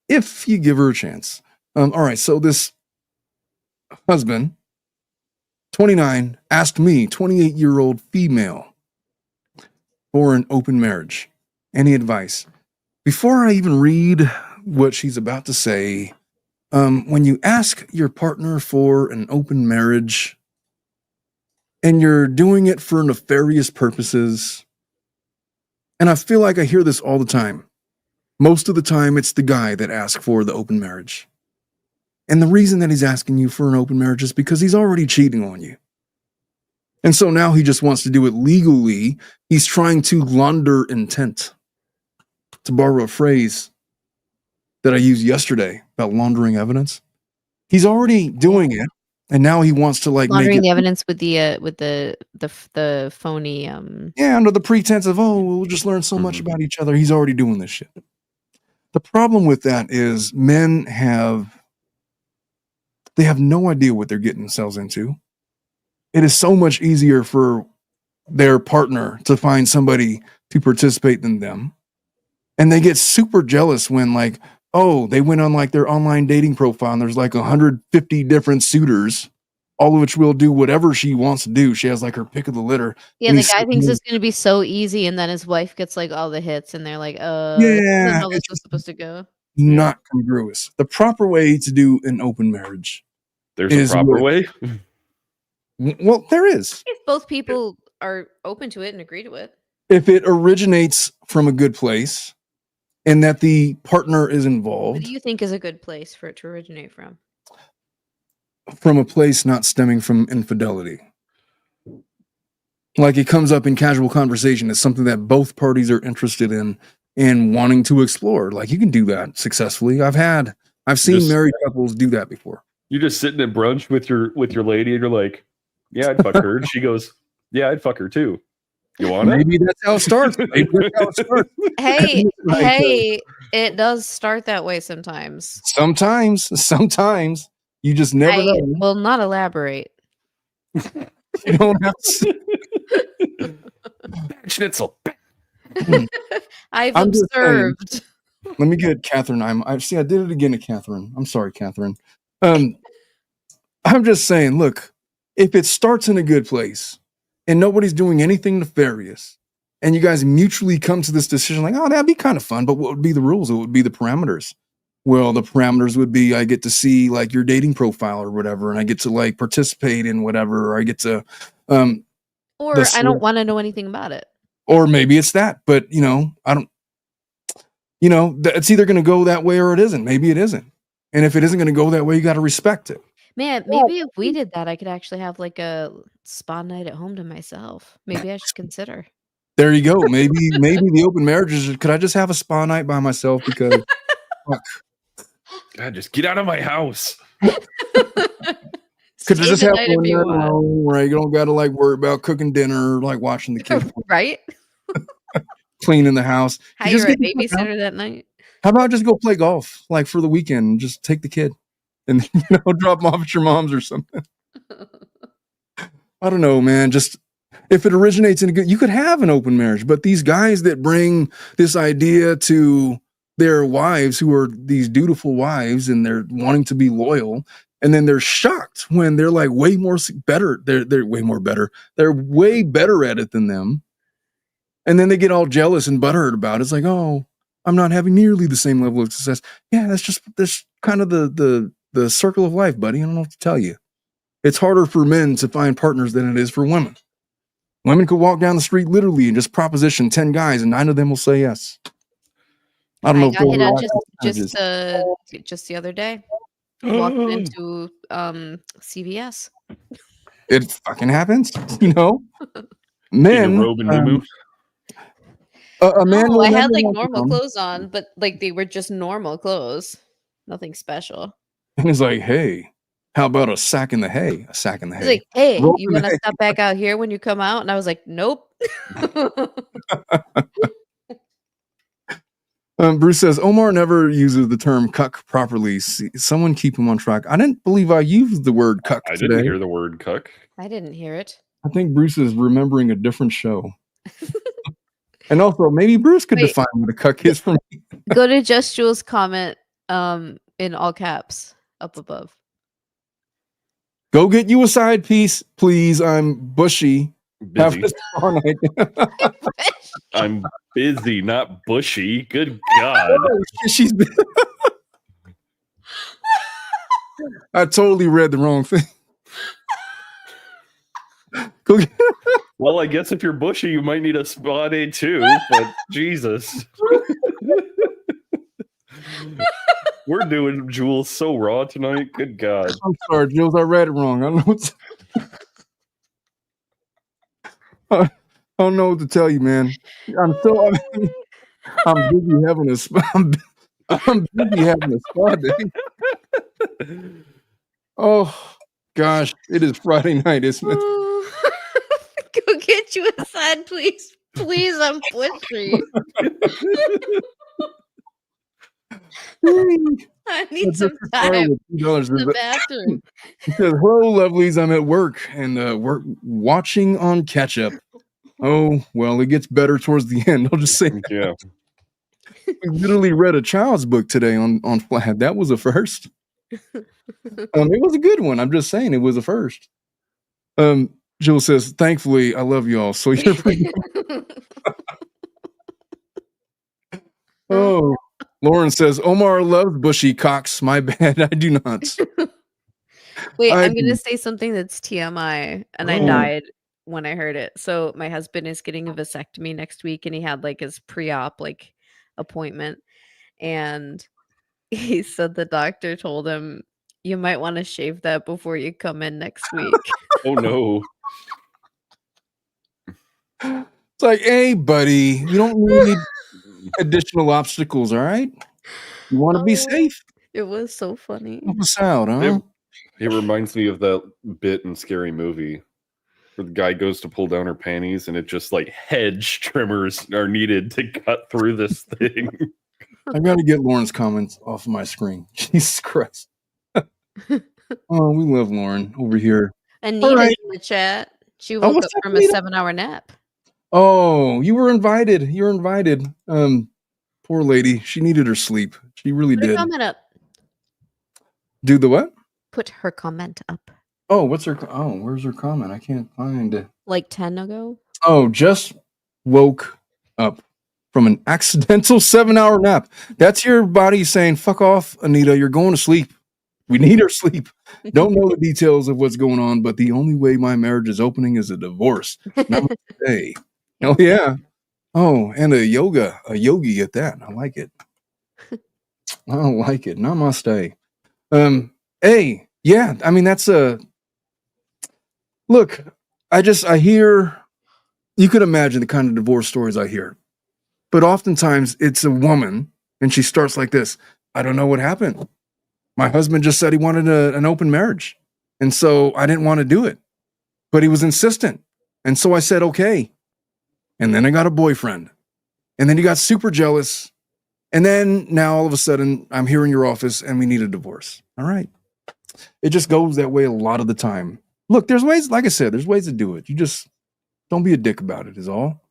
If you give her a chance. All right. So this husband, 29, asked me, 28-year-old female, for an open marriage. Any advice? Before I even read what she's about to say, when you ask your partner for an open marriage and you're doing it for nefarious purposes, and I feel like I hear this all the time. Most of the time, it's the guy that asks for the open marriage. And the reason that he's asking you for an open marriage is because he's already cheating on you. And so now he just wants to do it legally. He's trying to launder intent. To borrow a phrase that I used yesterday about laundering evidence. He's already doing it, and now he wants to laundering make it, the evidence with the phony under the pretense of, oh, we'll just learn so much about each other. He's already doing this shit. The problem with that is men have no idea what they're getting themselves into. It is so much easier for their partner to find somebody to participate than them. And they get super jealous when, like, oh, they went on like their online dating profile and there's like 150 different suitors, all of which will do whatever she wants to do. She has like her pick of the litter. Yeah, the guy thinks it's going to be so easy, and then his wife gets like all the hits, and they're like, this isn't how this is supposed to go. Not congruous. The proper way to do an open marriage. There's a proper way? Well, there is. If both people are open to it and agree to it. If it originates from a good place and that the partner is involved. What do you think is a good place for it to originate from? From a place not stemming from infidelity. Like it comes up in casual conversation as something that both parties are interested in and wanting to explore. Like you can do that successfully. I've seen married couples do that before. You're just sitting at brunch with your lady and you're like, yeah, I'd fuck her. And she goes, yeah, I'd fuck her too. You want it? Maybe that's how it starts. Hey, it does start that way sometimes. Sometimes. You just never know. Will not elaborate. You don't have to. Schnitzel. I've observed. Let me get Catherine. I did it again to Catherine. I'm sorry, Catherine. I'm just saying, look, if it starts in a good place and nobody's doing anything nefarious and you guys mutually come to this decision like, oh, that'd be kind of fun, but what would be the rules? It would be the parameters. Well, the parameters would be I get to see like your dating profile or whatever, and I get to like participate in whatever, or I get to or I don't want to know anything about it. Or maybe it's that, but I don't, it's either going to go that way or it isn't. Maybe it isn't. And if it isn't going to go that way, you got to respect it. Man, maybe if we did that, I could actually have like a spa night at home to myself. Maybe I should consider. There you go. Maybe the open marriages. Could I just have a spa night by myself? Because fuck. God, just get out of my house. Could I just have one night alone where you don't got to like worry about cooking dinner, like watching the kids, right? Cleaning the house. How you're a babysitter that night? How about just go play golf, like for the weekend, and just take the kid and drop him off at your mom's or something. I don't know, man. Just if it originates in a good, you could have an open marriage, but these guys that bring this idea to their wives, who are these dutiful wives, and they're wanting to be loyal, and then they're shocked when they're like way more better. They're way more better. They're way better at it than them, and then they get all jealous and butthurt about it. It's like, oh, I'm not having nearly the same level of success. Yeah, that's kind of the circle of life, buddy. I don't know what to tell you. It's harder for men to find partners than it is for women. Women could walk down the street literally and just proposition 10 guys, and 9 of them will say yes. I don't know. Got hit on just the other day. Walked into CVS. It fucking happens, Men. A man. I had like normal clothes on, but like they were just normal clothes, nothing special. And he's like, "Hey, how about a sack in the hay? A sack in the hay." He's like, "Hey, you want to stop back out here when you come out?" And I was like, "Nope." Bruce says Omar never uses the term cuck properly. See, someone keep him on track. I didn't believe I used the word cuck I today. didn't hear the word cuck. I didn't hear it. I think Bruce is remembering a different show. And also, maybe Bruce could Wait. define what a cuck is for me. Go to Just Jules' comment in all caps up above. Go get you a side piece, please. I'm bushy. Have Busy. this all night. I'm busy, not bushy. Good God. She's been... I totally read the wrong thing. Go get... Well, I guess if you're bushy, you might need a spot A too, but Jesus. We're doing Jules so raw tonight. Good God. I'm sorry, Jules. I read it wrong. I don't know what to tell you, man. I'm busy having a I'm busy having a spa day. Oh gosh, it is Friday night, isn't it? Go get you a side, please. Please, I'm bushy. I need some time in the bathroom. He says, hello, lovelies. I'm at work and we're watching on catch up. Oh, well, it gets better towards the end. I'll just say that. Yeah. We literally read a child's book today on FLAD. That was a first. It was a good one. I'm just saying it was a first. Jill says, thankfully, I love y'all. So you're pretty. Oh, Lauren says, Omar loves bushy cocks. My bad. I do not. Wait, I'm going to say something that's TMI, and I died when I heard it. So my husband is getting a vasectomy next week, and he had like his pre-op like appointment, and he said the doctor told him, you might want to shave that before you come in next week. Oh no. It's like, hey, buddy, you don't need additional obstacles, all right? You want to be safe? It was so funny. Help us out, huh? It reminds me of that bit in Scary Movie where the guy goes to pull down her panties and it just like hedge trimmers are needed to cut through this thing. I got to get Lauren's comments off of my screen. Jesus Christ. Oh, we love Lauren over here. Anita's in the chat. She woke up from a 7-hour nap. Oh, you were invited. You're invited. Poor lady. She needed her sleep. She really did. Put her comment up. Do the what? Put her comment up. Oh, what's her? Oh, where's her comment? I can't find it. Like 10 ago? Oh, just woke up from an accidental 7-hour nap. That's your body saying, fuck off, Anita. You're going to sleep. We need her sleep. Don't know the details of what's going on, but the only way my marriage is opening is a divorce. Namaste. Hell yeah. Oh, and a yogi at that. I like it. I don't like it. Namaste. Hey, yeah, I mean, that's a look. I hear, you could imagine the kind of divorce stories I hear, but oftentimes it's a woman and she starts like this. I don't know what happened. My husband just said he wanted an open marriage. And so I didn't want to do it, but he was insistent. And so I said, okay. And then I got a boyfriend, and then he got super jealous. And then now all of a sudden I'm here in your office and we need a divorce. All right. It just goes that way a lot of the time. Look, there's ways, like I said, there's ways to do it. You just don't be a dick about it is all.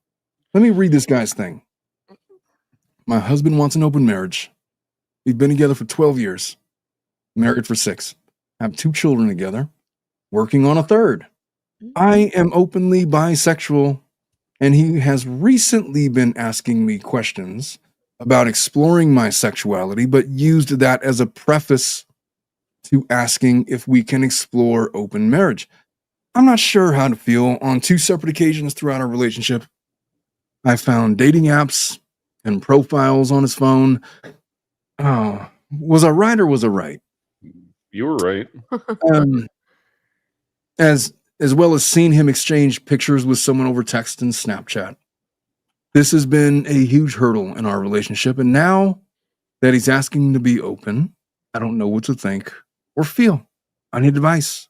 Let me read this guy's thing. My husband wants an open marriage. We've been together for 12 years, married for 6, have 2 children together, working on a 3rd. I am openly bisexual, and he has recently been asking me questions about exploring my sexuality, but used that as a preface to asking if we can explore open marriage. I'm not sure how to feel. On 2 separate occasions throughout our relationship, I found dating apps and profiles on his phone. Oh, was I right or was I right? You were right. As well as seeing him exchange pictures with someone over text and Snapchat. This has been a huge hurdle in our relationship, and now that he's asking to be open, I don't know what to think or feel. I need advice,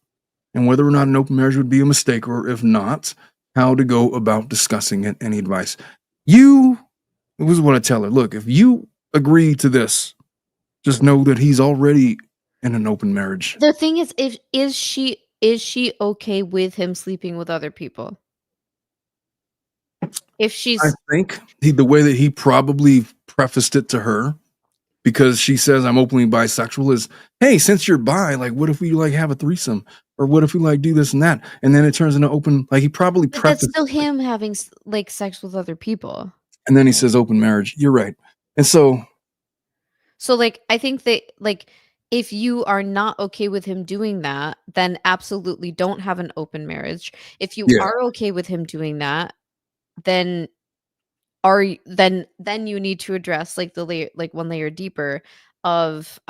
and whether or not an open marriage would be a mistake, or if not, how to go about discussing it. Any advice? This is what I tell her. Look, if you agree to this, just know that he's already in an open marriage. The thing is, is she okay with him sleeping with other people? If she's, I think the way that he probably prefaced it to her, because she says I'm openly bisexual, is, hey, since you're bi, like, what if we like have a threesome, or what if we like do this and that, and then it turns into open. Like, he probably but that's prefaced, still him having like sex with other people. and then he says open marriage. You're right, and so like I think that like if you are not okay with him doing that, then absolutely don't have an open marriage. If you yeah, are okay with him doing that, then then you need to address like the layer, like one layer deeper of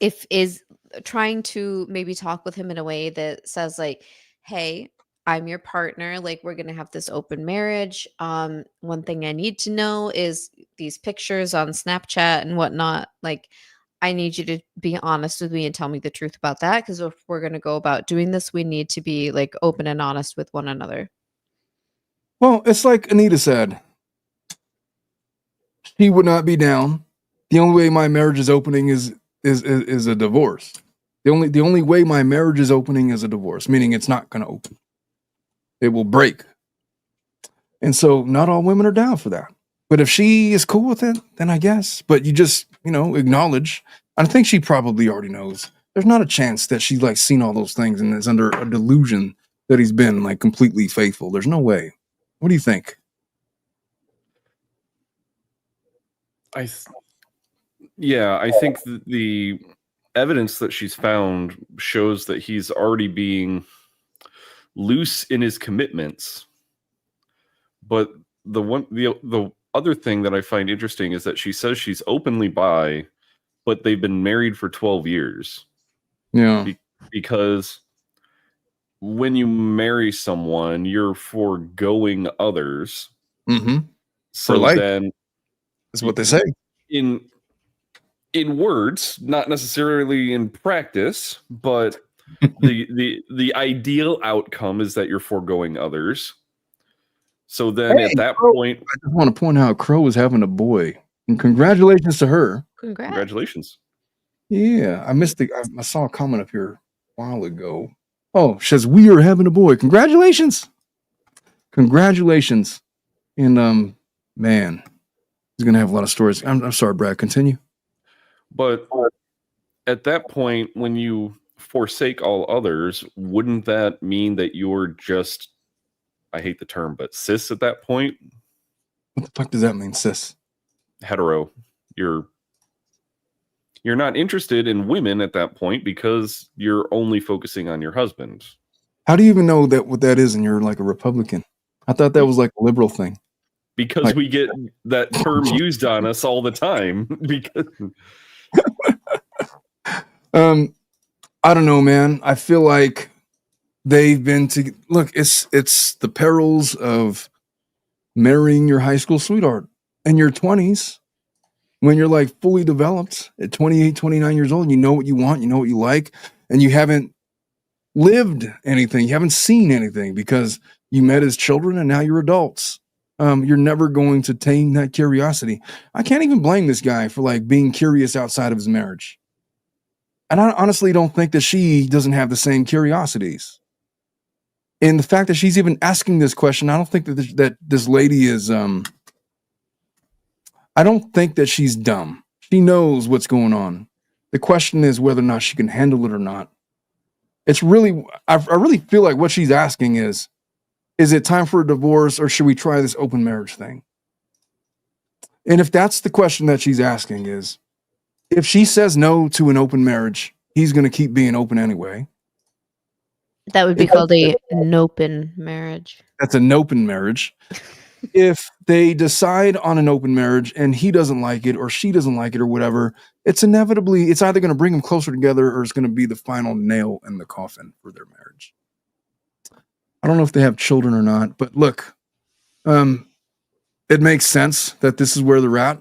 if is trying to maybe talk with him in a way that says like, hey, I'm your partner, like we're going to have this open marriage. One thing I need to know is these pictures on Snapchat and whatnot, like I need you to be honest with me and tell me the truth about that, because if we're going to go about doing this, we need to be like open and honest with one another. well, it's like Anita said, she would not be down. The only way my marriage is opening is a divorce. The only way my marriage is opening is a divorce, meaning it's not going to open. It will break. And so not all women are down for that. But if she is cool with it, then I guess. But you just, acknowledge. I think she probably already knows. There's not a chance that she's like seen all those things and is under a delusion that he's been like completely faithful. There's no way. What do you think? I think the evidence that she's found shows that he's already being loose in his commitments. But the other thing that I find interesting is that she says she's openly bi, but they've been married for 12 years. Yeah. Because when you marry someone, you're foregoing others. Mm-hmm. So life. then That's what they say. In words, not necessarily in practice, but the ideal outcome is that you're foregoing others. So then at that point, I just want to point out Crow was having a boy, and congratulations to her. Congratulations. Yeah, I saw a comment up here a while ago. Oh, she says we are having a boy. Congratulations. And man, he's gonna have a lot of stories. I'm sorry, Brad. Continue. But at that point, when you forsake all others, wouldn't that mean that you're just, I hate the term, but cis at that point? What the fuck does that mean, cis? Hetero. You're not interested in women at that point because you're only focusing on your husband. How do you even know that what that is and you're like a Republican? I thought that was like a liberal thing. Because we get that term used on us all the time. Because I don't know, man. I feel like they've been to look. It's the perils of marrying your high school sweetheart in your 20s when you're like fully developed at 28, 29 years old. And you know what you want, you know what you like, and you haven't lived anything, you haven't seen anything because you met as children and now you're adults. You're never going to tame that curiosity. I can't even blame this guy for like being curious outside of his marriage. And I honestly don't think that she doesn't have the same curiosities. And the fact that she's even asking this question, I don't think that this lady is, I don't think that she's dumb. She knows what's going on. The question is whether or not she can handle it or not. It's really, I really feel like what she's asking is it time for a divorce or should we try this open marriage thing? And if that's the question that she's asking is, if she says no to an open marriage, he's going to keep being open anyway. That would be called an open marriage. That's an open marriage. If they decide on an open marriage and he doesn't like it or she doesn't like it or whatever, it's either going to bring them closer together or it's going to be the final nail in the coffin for their marriage. I don't know if they have children or not, but look, it makes sense that this is where they're at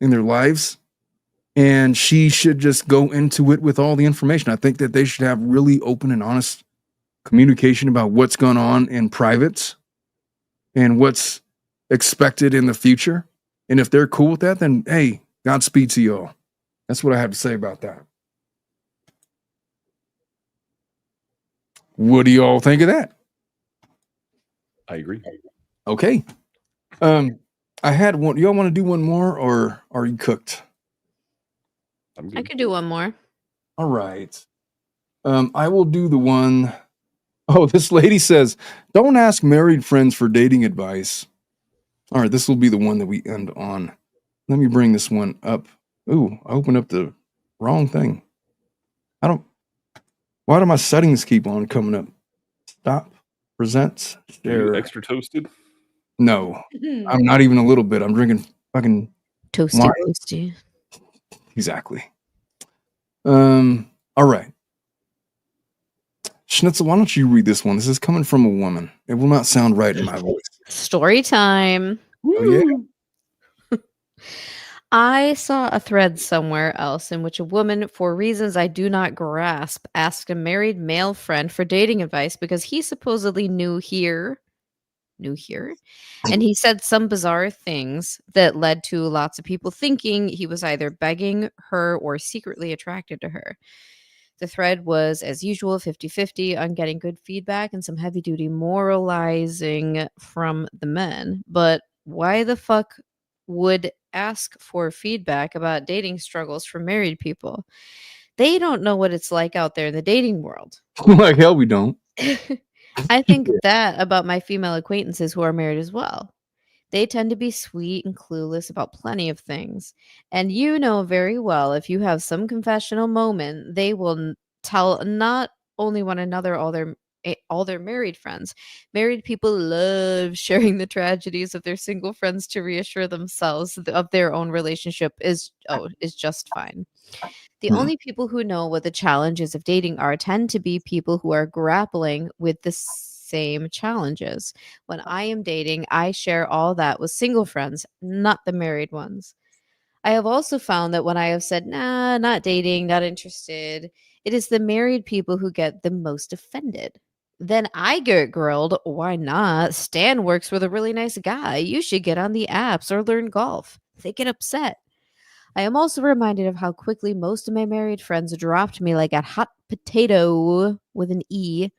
in their lives. And she should just go into it with all the information. I think that they should have really open and honest communication about what's going on in private and what's expected in the future. And if they're cool with that, then hey, Godspeed to y'all. That's what I have to say about that. What do y'all think of that? I agree. Okay. I had one. Y'all want to do one more, or are you cooked? I'm I good. could do one more. All right. I will do the one. Oh, this lady says, don't ask married friends for dating advice. All right, this will be the one that we end on. Let me bring this one up. Ooh, I opened up the wrong thing. Why do my settings keep on coming up? Stop, present, Are you share. extra toasted? No, I'm not even a little bit. I'm drinking fucking Toasty, wine. toasty. Exactly. All right. Schnitzel, why don't you read this one? This is coming from a woman. It will not sound right in my voice. Story time. Oh, yeah. I saw a thread somewhere else in which a woman, for reasons I do not grasp, asked a married male friend for dating advice because he supposedly knew here, and he said some bizarre things that led to lots of people thinking he was either begging her or secretly attracted to her. The thread was, as usual, 50-50 on getting good feedback and some heavy duty moralizing from the men. But why the fuck would ask for feedback about dating struggles from married people? They don't know what it's like out there in the dating world. Like hell we don't. I think that about my female acquaintances who are married as well. They tend to be sweet and clueless about plenty of things. And you know very well if you have some confessional moment, they will tell not only one another all their married friends. Married people love sharing the tragedies of their single friends to reassure themselves of their own relationship is just fine. The only people who know what the challenges of dating are tend to be people who are grappling with the same challenges. When I am dating, I share all that with single friends, not the married ones. I have also found that when I have said, nah, not dating, not interested, it is the married people who get the most offended. Then I get grilled. Why not? Stan works with a really nice guy. You should get on the apps or learn golf. They get upset. I am also reminded of how quickly most of my married friends dropped me like a hot potato with an E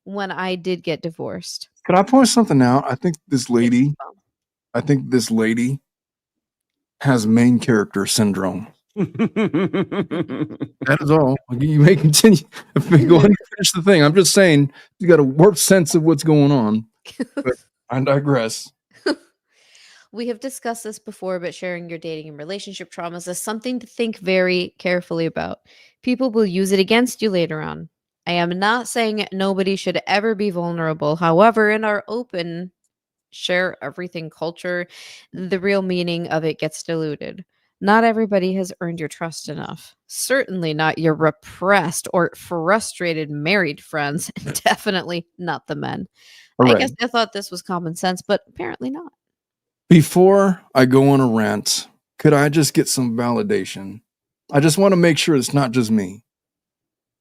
when I did get divorced. Could I point something out? I think this lady That has main character syndrome. That is all. You may continue. Go ahead and finish the thing. I'm just saying you got a warped sense of what's going on. But I digress. We have discussed this before, but sharing your dating and relationship traumas is something to think very carefully about. People will use it against you later on. I am not saying nobody should ever be vulnerable. However, in our open share everything culture, the real meaning of it gets diluted. Not everybody has earned your trust enough. Certainly not your repressed or frustrated married friends. Definitely not the men. All I right. guess I thought this was common sense, but apparently not. Before I go on a rant, could I just get some validation? I just want to make sure it's not just me.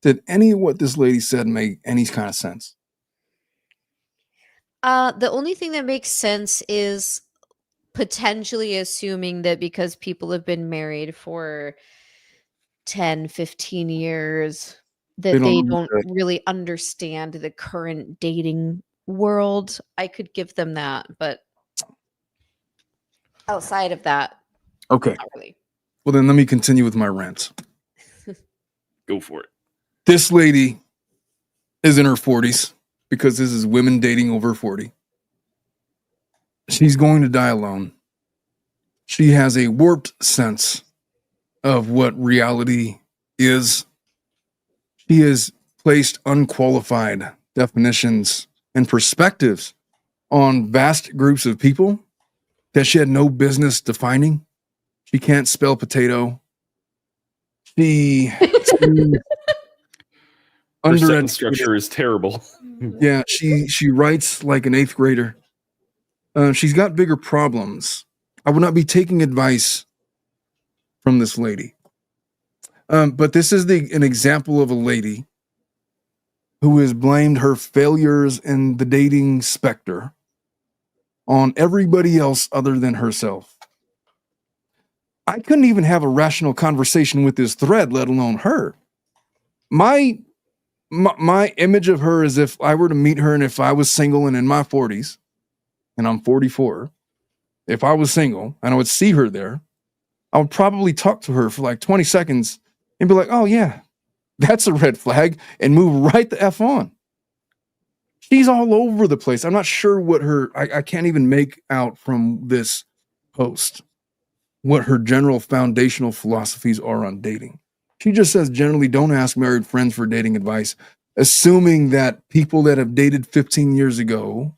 Did any of what this lady said make any kind of sense? The only thing that makes sense is potentially assuming that because people have been married for 10, 15 years, They that don't they know don't really understand the current dating world. I could give them that, but outside of that, Okay. not really. Well, then let me continue with my rant. Go for it. This lady is in her 40s because this is women dating over 40. She's going to die alone. She has a warped sense of what reality is. She has placed unqualified definitions and perspectives on vast groups of people that she had no business defining. She can't spell potato. She Her sentence undereducated. structure is terrible. Yeah, she writes like an 8th grader. She's got bigger problems. I would not be taking advice from this lady. But this is an example of a lady who has blamed her failures in the dating specter on everybody else other than herself. I couldn't even have a rational conversation with this thread, let alone her. My image of her is if I were to meet her and if I was single and in my 40s, and I'm 44, if I was single and I would see her there, I would probably talk to her for like 20 seconds and be like, oh yeah, that's a red flag, and move right the F on. She's all over the place. I'm not sure what I can't even make out from this post what her general foundational philosophies are on dating. She just says generally don't ask married friends for dating advice, assuming that people that have dated 15 years ago,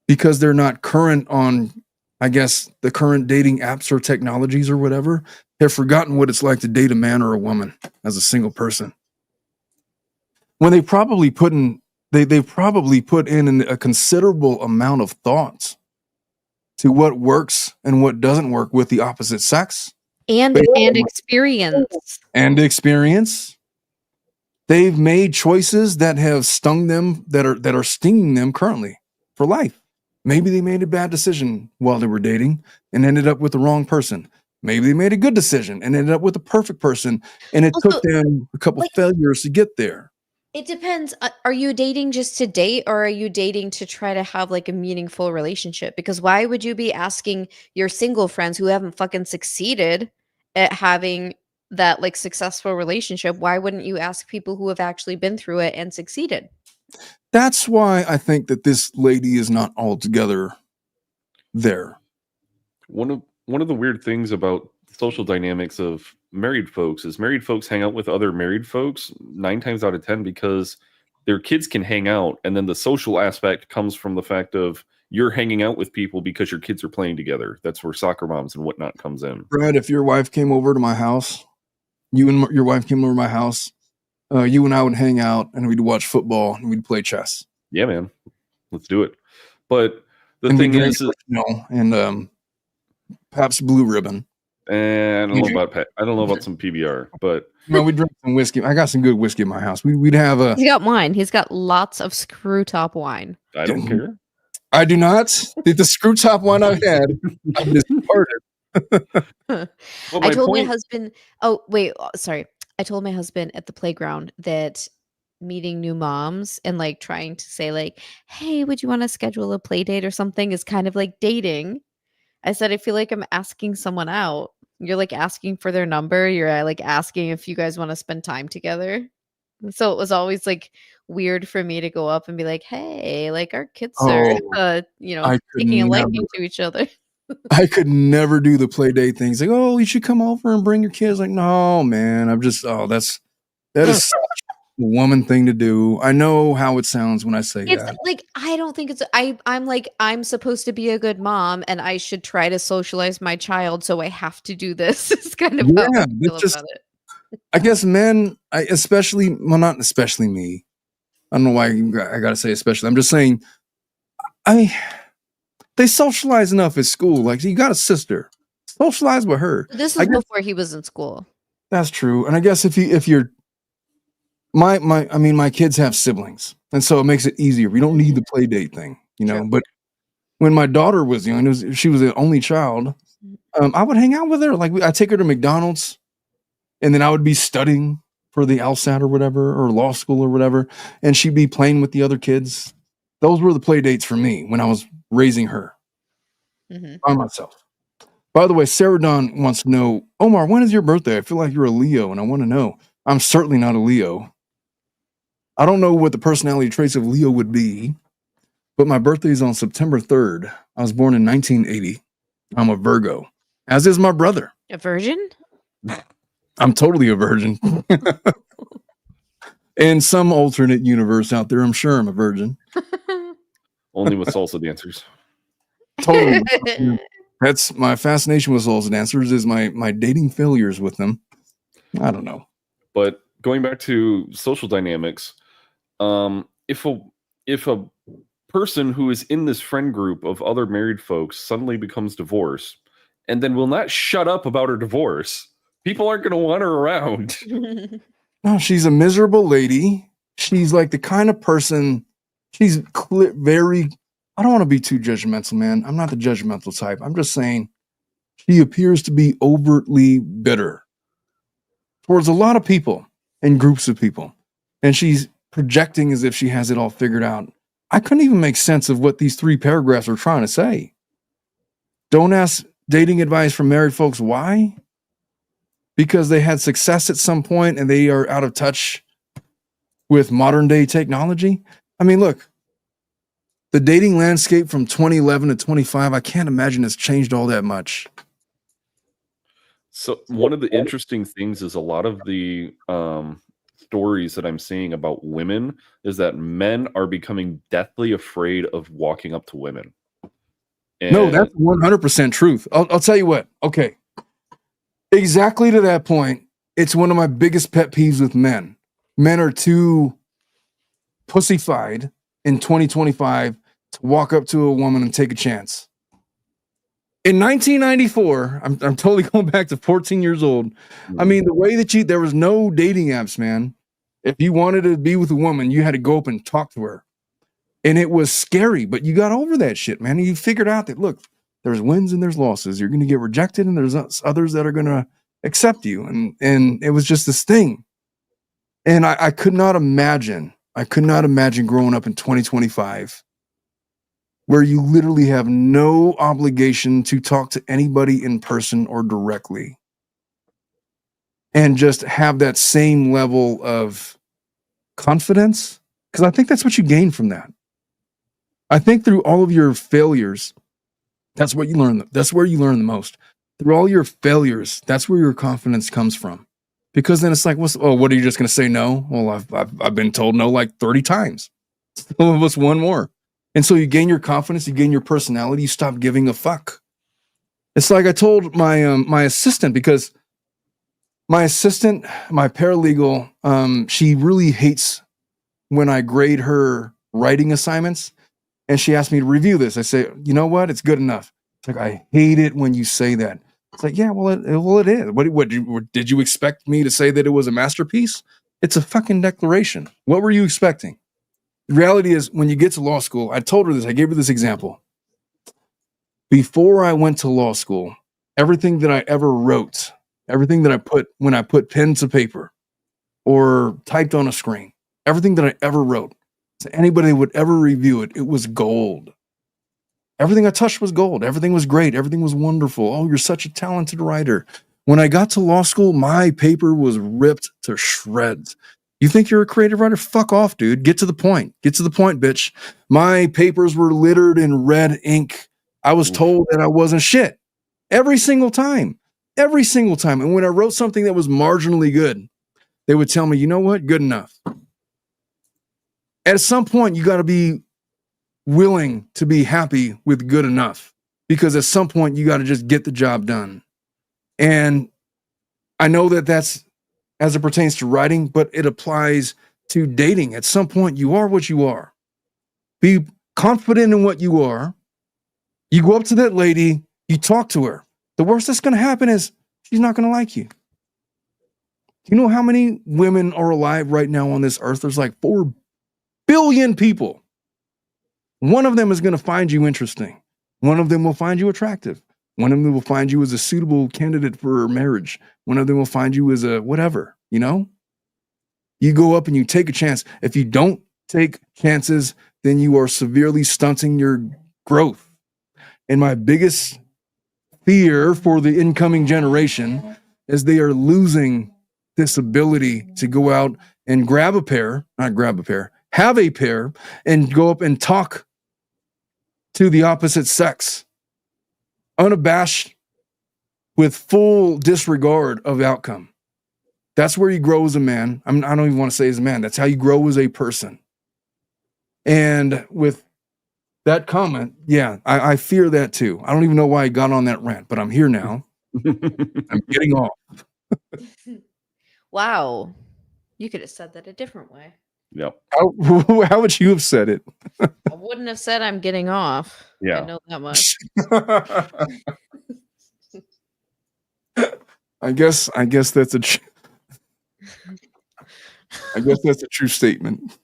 because they're not current on, I guess, the current dating apps or technologies or whatever, have forgotten what it's like to date a man or a woman as a single person. When they probably put in, they probably put in a considerable amount of thoughts to what works and what doesn't work with the opposite sex. And experience. And experience. They've made choices that have stung them, that are stinging them currently for life. Maybe they made a bad decision while they were dating and ended up with the wrong person. Maybe they made a good decision and ended up with the perfect person, and it took them a couple failures to get there. It depends. Are you dating just to date, or are you dating to try to have like a meaningful relationship? Because why would you be asking your single friends who haven't fucking succeeded at having that like successful relationship? Why wouldn't you ask people who have actually been through it and succeeded? That's why I think that this lady is not altogether there. One of the weird things about social dynamics of married folks is married folks hang out with other married folks 9 times out of 10 because their kids can hang out, and then the social aspect comes from the fact of you're hanging out with people because your kids are playing together. That's where soccer moms and whatnot comes in. Brad, if your wife came over to my house, you and your wife came over to my house, you and I would hang out and we'd watch football and we'd play chess. Yeah, man, let's do it. But the thing is, and perhaps Blue Ribbon. And I don't know about some PBR, but we drink some whiskey. I got some good whiskey in my house. We'd have a. He's got wine. He's got lots of screw top wine. I don't care. I do not. The screw top wine I've had, I've discarded. I told my husband. Oh wait, sorry. I told my husband at the playground that meeting new moms and like trying to say like, "Hey, would you want to schedule a play date or something?" is kind of like dating. I said, I feel like I'm asking someone out. You're like asking for their number. You're like asking if you guys want to spend time together. And so it was always like weird for me to go up and be like, hey, like our kids are, taking a liking to each other. I could never do the play date things. Like, oh, you should come over and bring your kids. Like, no, man. I'm just, that is such a woman thing to do. I know how it sounds when I say that. Like, I don't think it's, I'm like, I'm supposed to be a good mom and I should try to socialize my child. So I have to do this. It's kind of how I feel about it. I guess men, not especially me. I don't know why I got to say especially. I'm just saying, they socialize enough at school. Like, you got a sister, socialize with her. This is before he was in school. That's true. And I guess if you're, my kids have siblings, and so it makes it easier. We don't need the play date thing, Sure. But when my daughter was young, she was the only child. I would hang out with her. Like, I take her to McDonald's, and then I would be studying for the LSAT or whatever, or law school or whatever, and she'd be playing with the other kids. Those were the play dates for me when I was raising her by myself. By the way, Sarah Dawn wants to know, Omar, when is your birthday? I feel like you're a Leo, and I want to know. I'm certainly not a Leo. I don't know what the personality traits of Leo would be, but my birthday is on September 3rd. I was born in 1980. I'm a Virgo, as is my brother. A virgin? I'm totally a virgin. In some alternate universe out there, I'm sure I'm a virgin. Only with salsa dancers. Totally. That's my fascination with salsa dancers, is my dating failures with them. I don't know. But going back to social dynamics, if a person who is in this friend group of other married folks suddenly becomes divorced and then will not shut up about her divorce, people aren't going to want her around. No, she's a miserable lady. She's like the kind of person, she's I don't want to be too judgmental, man. I'm not the judgmental type. I'm just saying She appears to be overtly bitter towards a lot of people and groups of people. And she's projecting as if she has it all figured out. I couldn't even make sense of what these 3 paragraphs are trying to say. Don't ask dating advice from married folks. Why? Because they had success at some point and they are out of touch with modern day technology. I mean, look, the dating landscape from 2011 to 25, I can't imagine it's changed all that much. So one of the interesting things is a lot of the stories that I'm seeing about women is that men are becoming deathly afraid of walking up to women. No, that's 100% truth. I'll tell you what. Okay. Exactly to that point, it's one of my biggest pet peeves with men. Men are too pussyfied in 2025 to walk up to a woman and take a chance. In 1994, I'm totally going back to 14 years old. I mean, the way that there was no dating apps, man. If you wanted to be with a woman, you had to go up and talk to her. And it was scary, but you got over that shit, man. And you figured out that, look, there's wins and there's losses. You're going to get rejected and there's others that are going to accept you. And it was just this thing. And I could not imagine growing up in 2025 where you literally have no obligation to talk to anybody in person or directly and just have that same level of confidence. Because I think that's what you gain from that. I think through all of your failures, that's what you learn. That's where you learn the most. Through all your failures, that's where your confidence comes from. Because then it's like, what are you just going to say no? Well, I've been told no like 30 times. So what's one more? And so you gain your confidence, you gain your personality, you stop giving a fuck. It's like I told my assistant, because my paralegal, she really hates when I grade her writing assignments, and she asked me to review this. I say, you know what? It's good enough. It's like, I hate it when you say that. It's like, yeah, well, it is. What did you expect me to say that it was a masterpiece? It's a fucking declaration. What were you expecting? The reality is, when you get to law school, I told her this. I gave her this example. Before I went to law school, everything that I ever wrote, everything that I put when I put pen to paper or typed on a screen, everything that I ever wrote, to anybody that would ever review it, it was gold. Everything I touched was gold. Everything was great. Everything was wonderful. Oh, you're such a talented writer. When I got to law school, my paper was ripped to shreds. You think you're a creative writer? Fuck off, dude. Get to the point. Get to the point, bitch. My papers were littered in red ink. I was told that I wasn't shit. Every single time. Every single time. And when I wrote something that was marginally good, they would tell me, you know what? Good enough. At some point, you got to be willing to be happy with good enough, because at some point, you got to just get the job done. And I know that that's as it pertains to writing, but it applies to dating. At some point, you are what you are. Be confident in what you are. You go up to that lady, you talk to her. The worst that's going to happen is she's not going to like you. You know how many women are alive right now on this earth? There's like 4 billion people. One of them is going to find you interesting. One of them will find you attractive. One of them will find you as a suitable candidate for marriage. One of them will find you as a whatever, you know? You go up and you take a chance. If you don't take chances, then you are severely stunting your growth. And my biggest fear for the incoming generation is they are losing this ability to go out and have a pair and go up and talk to the opposite sex, unabashed, with full disregard of outcome. That's where you grow as a man. I don't even want to say as a man. That's how you grow as a person. And with that comment, yeah, I fear that too. I don't even know why I got on that rant, but I'm here now. I'm getting off. Wow. You could have said that a different way. Yep. How would you have said it? I wouldn't have said I'm getting off. Yeah. I know that much. I guess that's a I guess that's a true statement.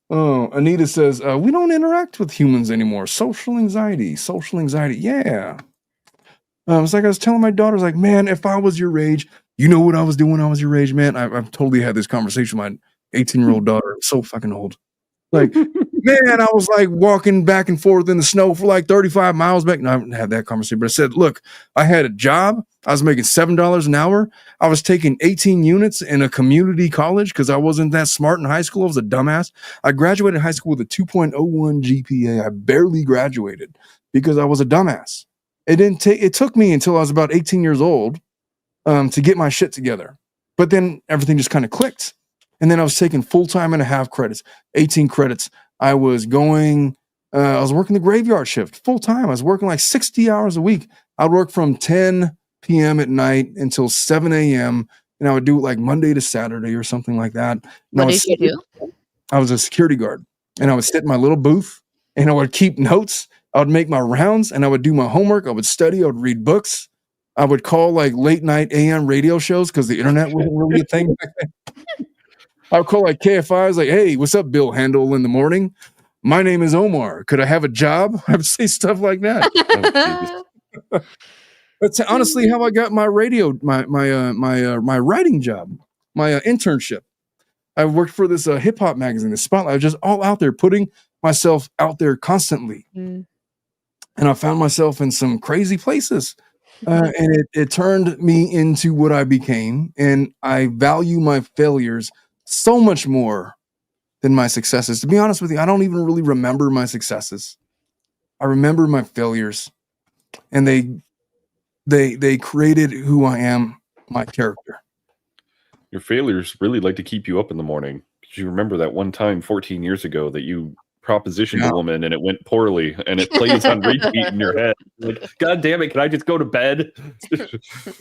Oh, Anita says, we don't interact with humans anymore. Social anxiety. Yeah. It's like I was telling my daughters, like, man, if I was your age, you know what I was doing when I was your age, man? I've totally had this conversation with my 18-year-old daughter. I'm so fucking old. Like, man, I was like walking back and forth in the snow for like 35 miles back. No, I haven't had that conversation, but I said, look, I had a job. I was making $7 an hour. I was taking 18 units in a community college because I wasn't that smart in high school. I was a dumbass. I graduated high school with a 2.01 GPA. I barely graduated because I was a dumbass. It took me until I was about 18 years old to get my shit together. But then everything just kind of clicked. And then I was taking full-time and a half credits, 18 credits. I was working the graveyard shift full-time. I was working like 60 hours a week. I'd work from 10 p.m. at night until 7 a.m. And I would do it like Monday to Saturday or something like that. And What did you do? I was a security guard. And I would sit in my little booth and I would keep notes. I would make my rounds and I would do my homework. I would study. I would read books. I would call like late night AM radio shows because the internet wasn't really a thing back then. I would call like KFI. I was like, hey, what's up, Bill Handel in the morning? My name is Omar. Could I have a job? I would say stuff like that. That's honestly how I got my radio, my writing job, my internship. I worked for this hip hop magazine, the Spotlight. I was just all out there, putting myself out there constantly. And I found myself in some crazy places. And it turned me into what I became. And I value my failures so much more than my successes. To be honest with you, I don't even really remember my successes. I remember my failures. And they created who I am, my character. Your failures really like to keep you up in the morning. Because you remember that one time 14 years ago that you propositioned a woman and it went poorly and it plays on repeat in your head. Like, God damn it, can I just go to bed? You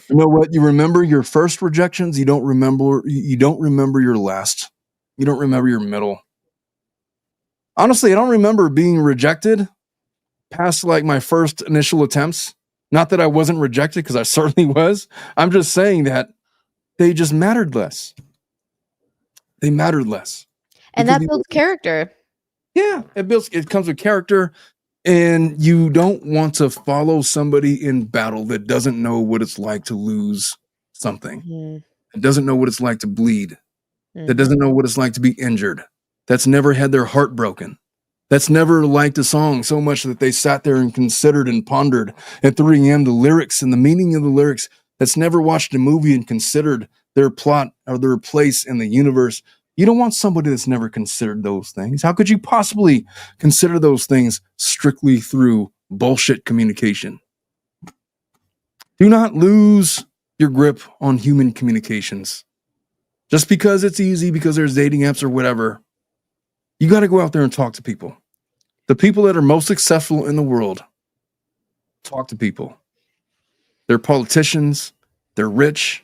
know what? You remember your first rejections. You don't remember your last. You don't remember your middle. Honestly, I don't remember being rejected past like my first initial attempts. Not that I wasn't rejected, because I certainly was. I'm just saying that they just mattered less. They mattered less. And that builds character. Yeah, it comes with character, and you don't want to follow somebody in battle that doesn't know what it's like to lose something. That doesn't know what it's like to bleed. That doesn't know what it's like to be injured. That's never had their heart broken. That's never liked a song so much that they sat there and considered and pondered at 3 a.m. the lyrics and the meaning of the lyrics. That's never watched a movie and considered their plot or their place in the universe. You don't want somebody that's never considered those things. How could you possibly consider those things strictly through bullshit communication? Do not lose your grip on human communications. Just because it's easy, because there's dating apps or whatever, you got to go out there and talk to people. The people that are most successful in the world talk to people. They're politicians. They're rich.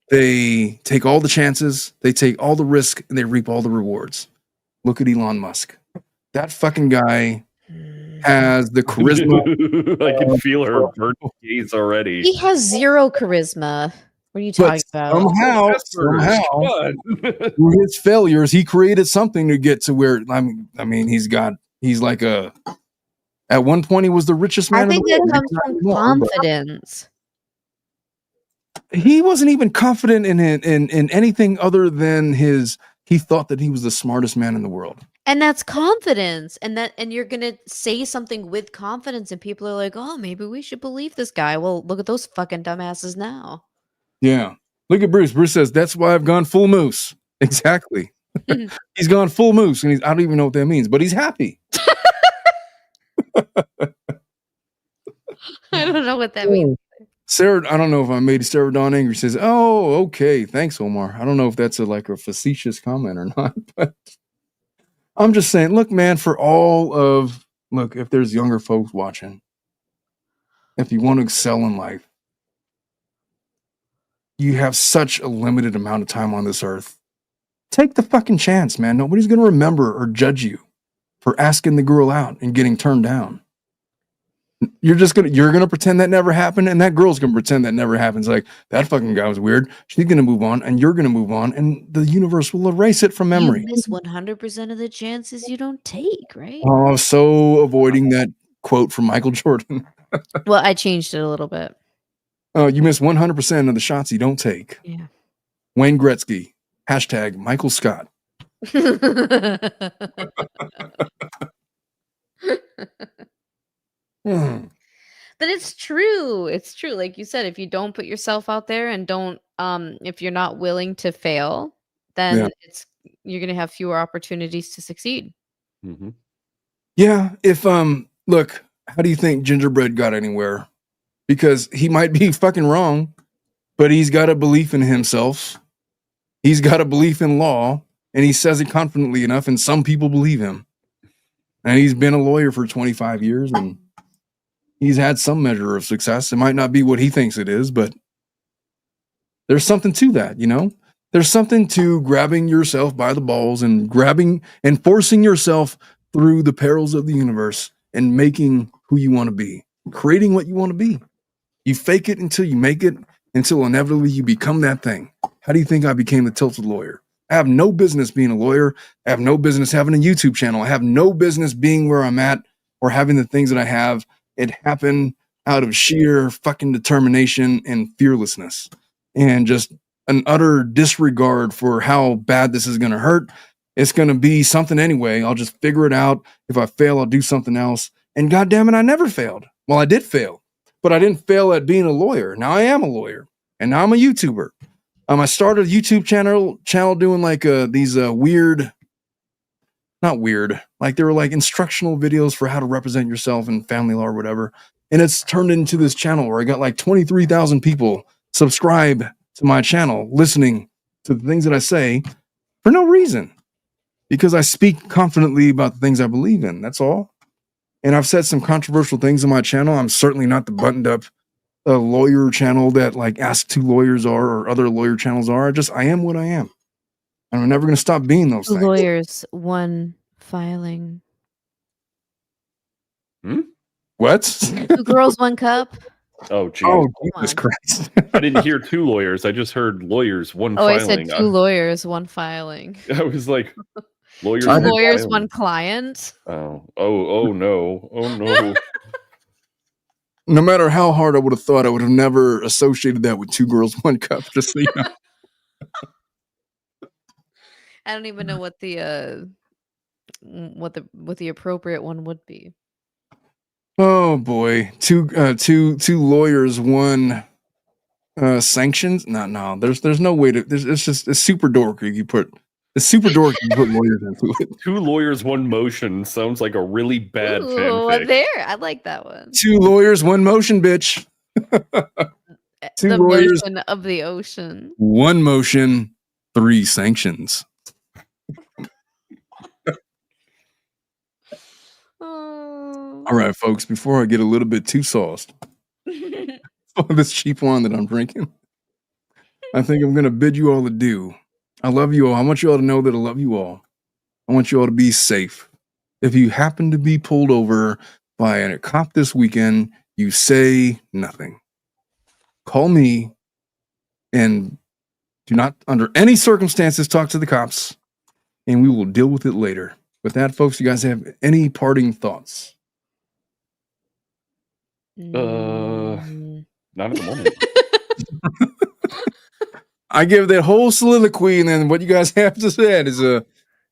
They take all the chances. They take all the risk, and they reap all the rewards. Look at Elon Musk. That fucking guy has the charisma. I can feel her burnt gaze already. He has zero charisma. What are you talking about? Somehow, through his failures, he created something to get to where, I mean, he's like at one point, he was the richest man in the world. I think that comes from confidence. He wasn't even confident in anything other than he thought that he was the smartest man in the world. And that's confidence. And you're gonna say something with confidence, and people are like, oh, maybe we should believe this guy. Well, look at those fucking dumbasses now. Yeah. Look at Bruce. Bruce says, that's why I've gone full moose. Exactly. He's gone full moose, and I don't even know what that means, but he's happy. I don't know what that means. Sarah, I don't know if I made Sarah Dawn angry. Says, oh, okay. Thanks, Omar. I don't know if that's a facetious comment or not, but I'm just saying, look, man, if there's younger folks watching, if you want to excel in life, you have such a limited amount of time on this earth. Take the fucking chance, man. Nobody's going to remember or judge you for asking the girl out and getting turned down. You're gonna pretend that never happened, and that girl's gonna pretend that never happens. Like, that fucking guy was weird. She's gonna move on, and you're gonna move on, and the universe will erase it from memory. You miss 100% of the chances you don't take, right? Oh, so avoiding that quote from Michael Jordan. Well, I changed it a little bit. Oh, you miss 100% of the shots you don't take. Yeah. Wayne Gretzky. Hashtag Michael Scott. Hmm. But it's true. It's true. Like you said, if you don't put yourself out there and don't if you're not willing to fail, then Yeah. you're going to have fewer opportunities to succeed. Mm-hmm. Yeah. If look, how do you think Gingerbread got anywhere? Because he might be fucking wrong, but he's got a belief in himself. He's got a belief in law, and he says it confidently enough, and some people believe him. And he's been a lawyer for 25 years, and he's had some measure of success. It might not be what he thinks it is, but there's something to that, you know? There's something to grabbing yourself by the balls and grabbing and forcing yourself through the perils of the universe and making who you want to be, creating what you want to be. You fake it until you make it, until inevitably you become that thing. How do you think I became the Tilted Lawyer? I have no business being a lawyer. I have no business having a YouTube channel. I have no business being where I'm at or having the things that I have. It happened out of sheer fucking determination and fearlessness and just an utter disregard for how bad this is going to hurt. It's going to be something anyway. I'll just figure it out. If I fail, I'll do something else. And God damn it, I never failed. Well, I did fail, but I didn't fail at being a lawyer. Now I am a lawyer, and now I'm a YouTuber. I started a YouTube channel doing like these weird, not weird, like they were like instructional videos for how to represent yourself in family law or whatever. And it's turned into this channel where I got like 23,000 people subscribe to my channel, listening to the things that I say for no reason, because I speak confidently about the things I believe in. That's all. And I've said some controversial things on my channel. I'm certainly not the buttoned up lawyer channel that like Ask Two Lawyers are or other lawyer channels are. I am what I am. And I'm never going to stop being those things. Lawyers, one filing. What? 2 girls, 1 cup. Oh, geez. Oh, Jesus Christ. I didn't hear 2 lawyers. I just heard lawyers, 1 Oh, filing. I said 2 lawyers, 1 filing. I was like, lawyers, 2 lawyers, filing. 1 client. Oh no. Oh no. No matter how hard I would have thought, I would have never associated that with 2 girls, 1 cup. Just so you know. I don't even know what the appropriate one would be. Oh boy, two lawyers, 1 sanctions. No. There's no way to. It's super dorky. It's super dorky. You put lawyers into it. 2 lawyers, 1 motion sounds like a really bad fanfic. There, I like that one. 2 lawyers, 1 motion, bitch. 2 the lawyers, motion of the ocean. 1 motion, 3 sanctions. All right, folks. Before I get a little bit too sauced on this cheap wine that I'm drinking, I think I'm gonna bid you all adieu. I love you all. I want you all to know that I love you all. I want you all to be safe. If you happen to be pulled over by a cop this weekend, you say nothing. Call me and do not, under any circumstances, talk to the cops, and we will deal with it later. With that, folks, you guys have any parting thoughts? Not at the moment. I give that whole soliloquy, and then what you guys have to say is don't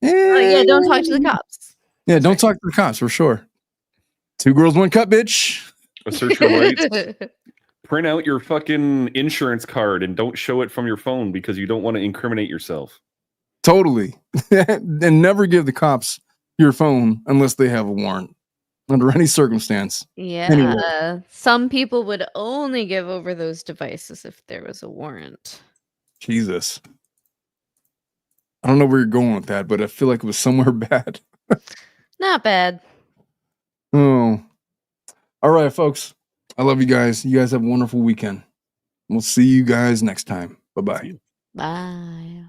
talk to the cops. Yeah, don't talk to the cops for sure. 2 girls, 1 cup, bitch. Assert your rights. Print out your fucking insurance card and don't show it from your phone because you don't want to incriminate yourself. Totally. And never give the cops your phone unless they have a warrant under any circumstance. Yeah. Anyway. Some people would only give over those devices if there was a warrant. Jesus. I don't know where you're going with that, but I feel like it was somewhere bad. Not bad. Oh. All right, folks. I love you guys. You guys have a wonderful weekend. We'll see you guys next time. Bye-bye. Bye.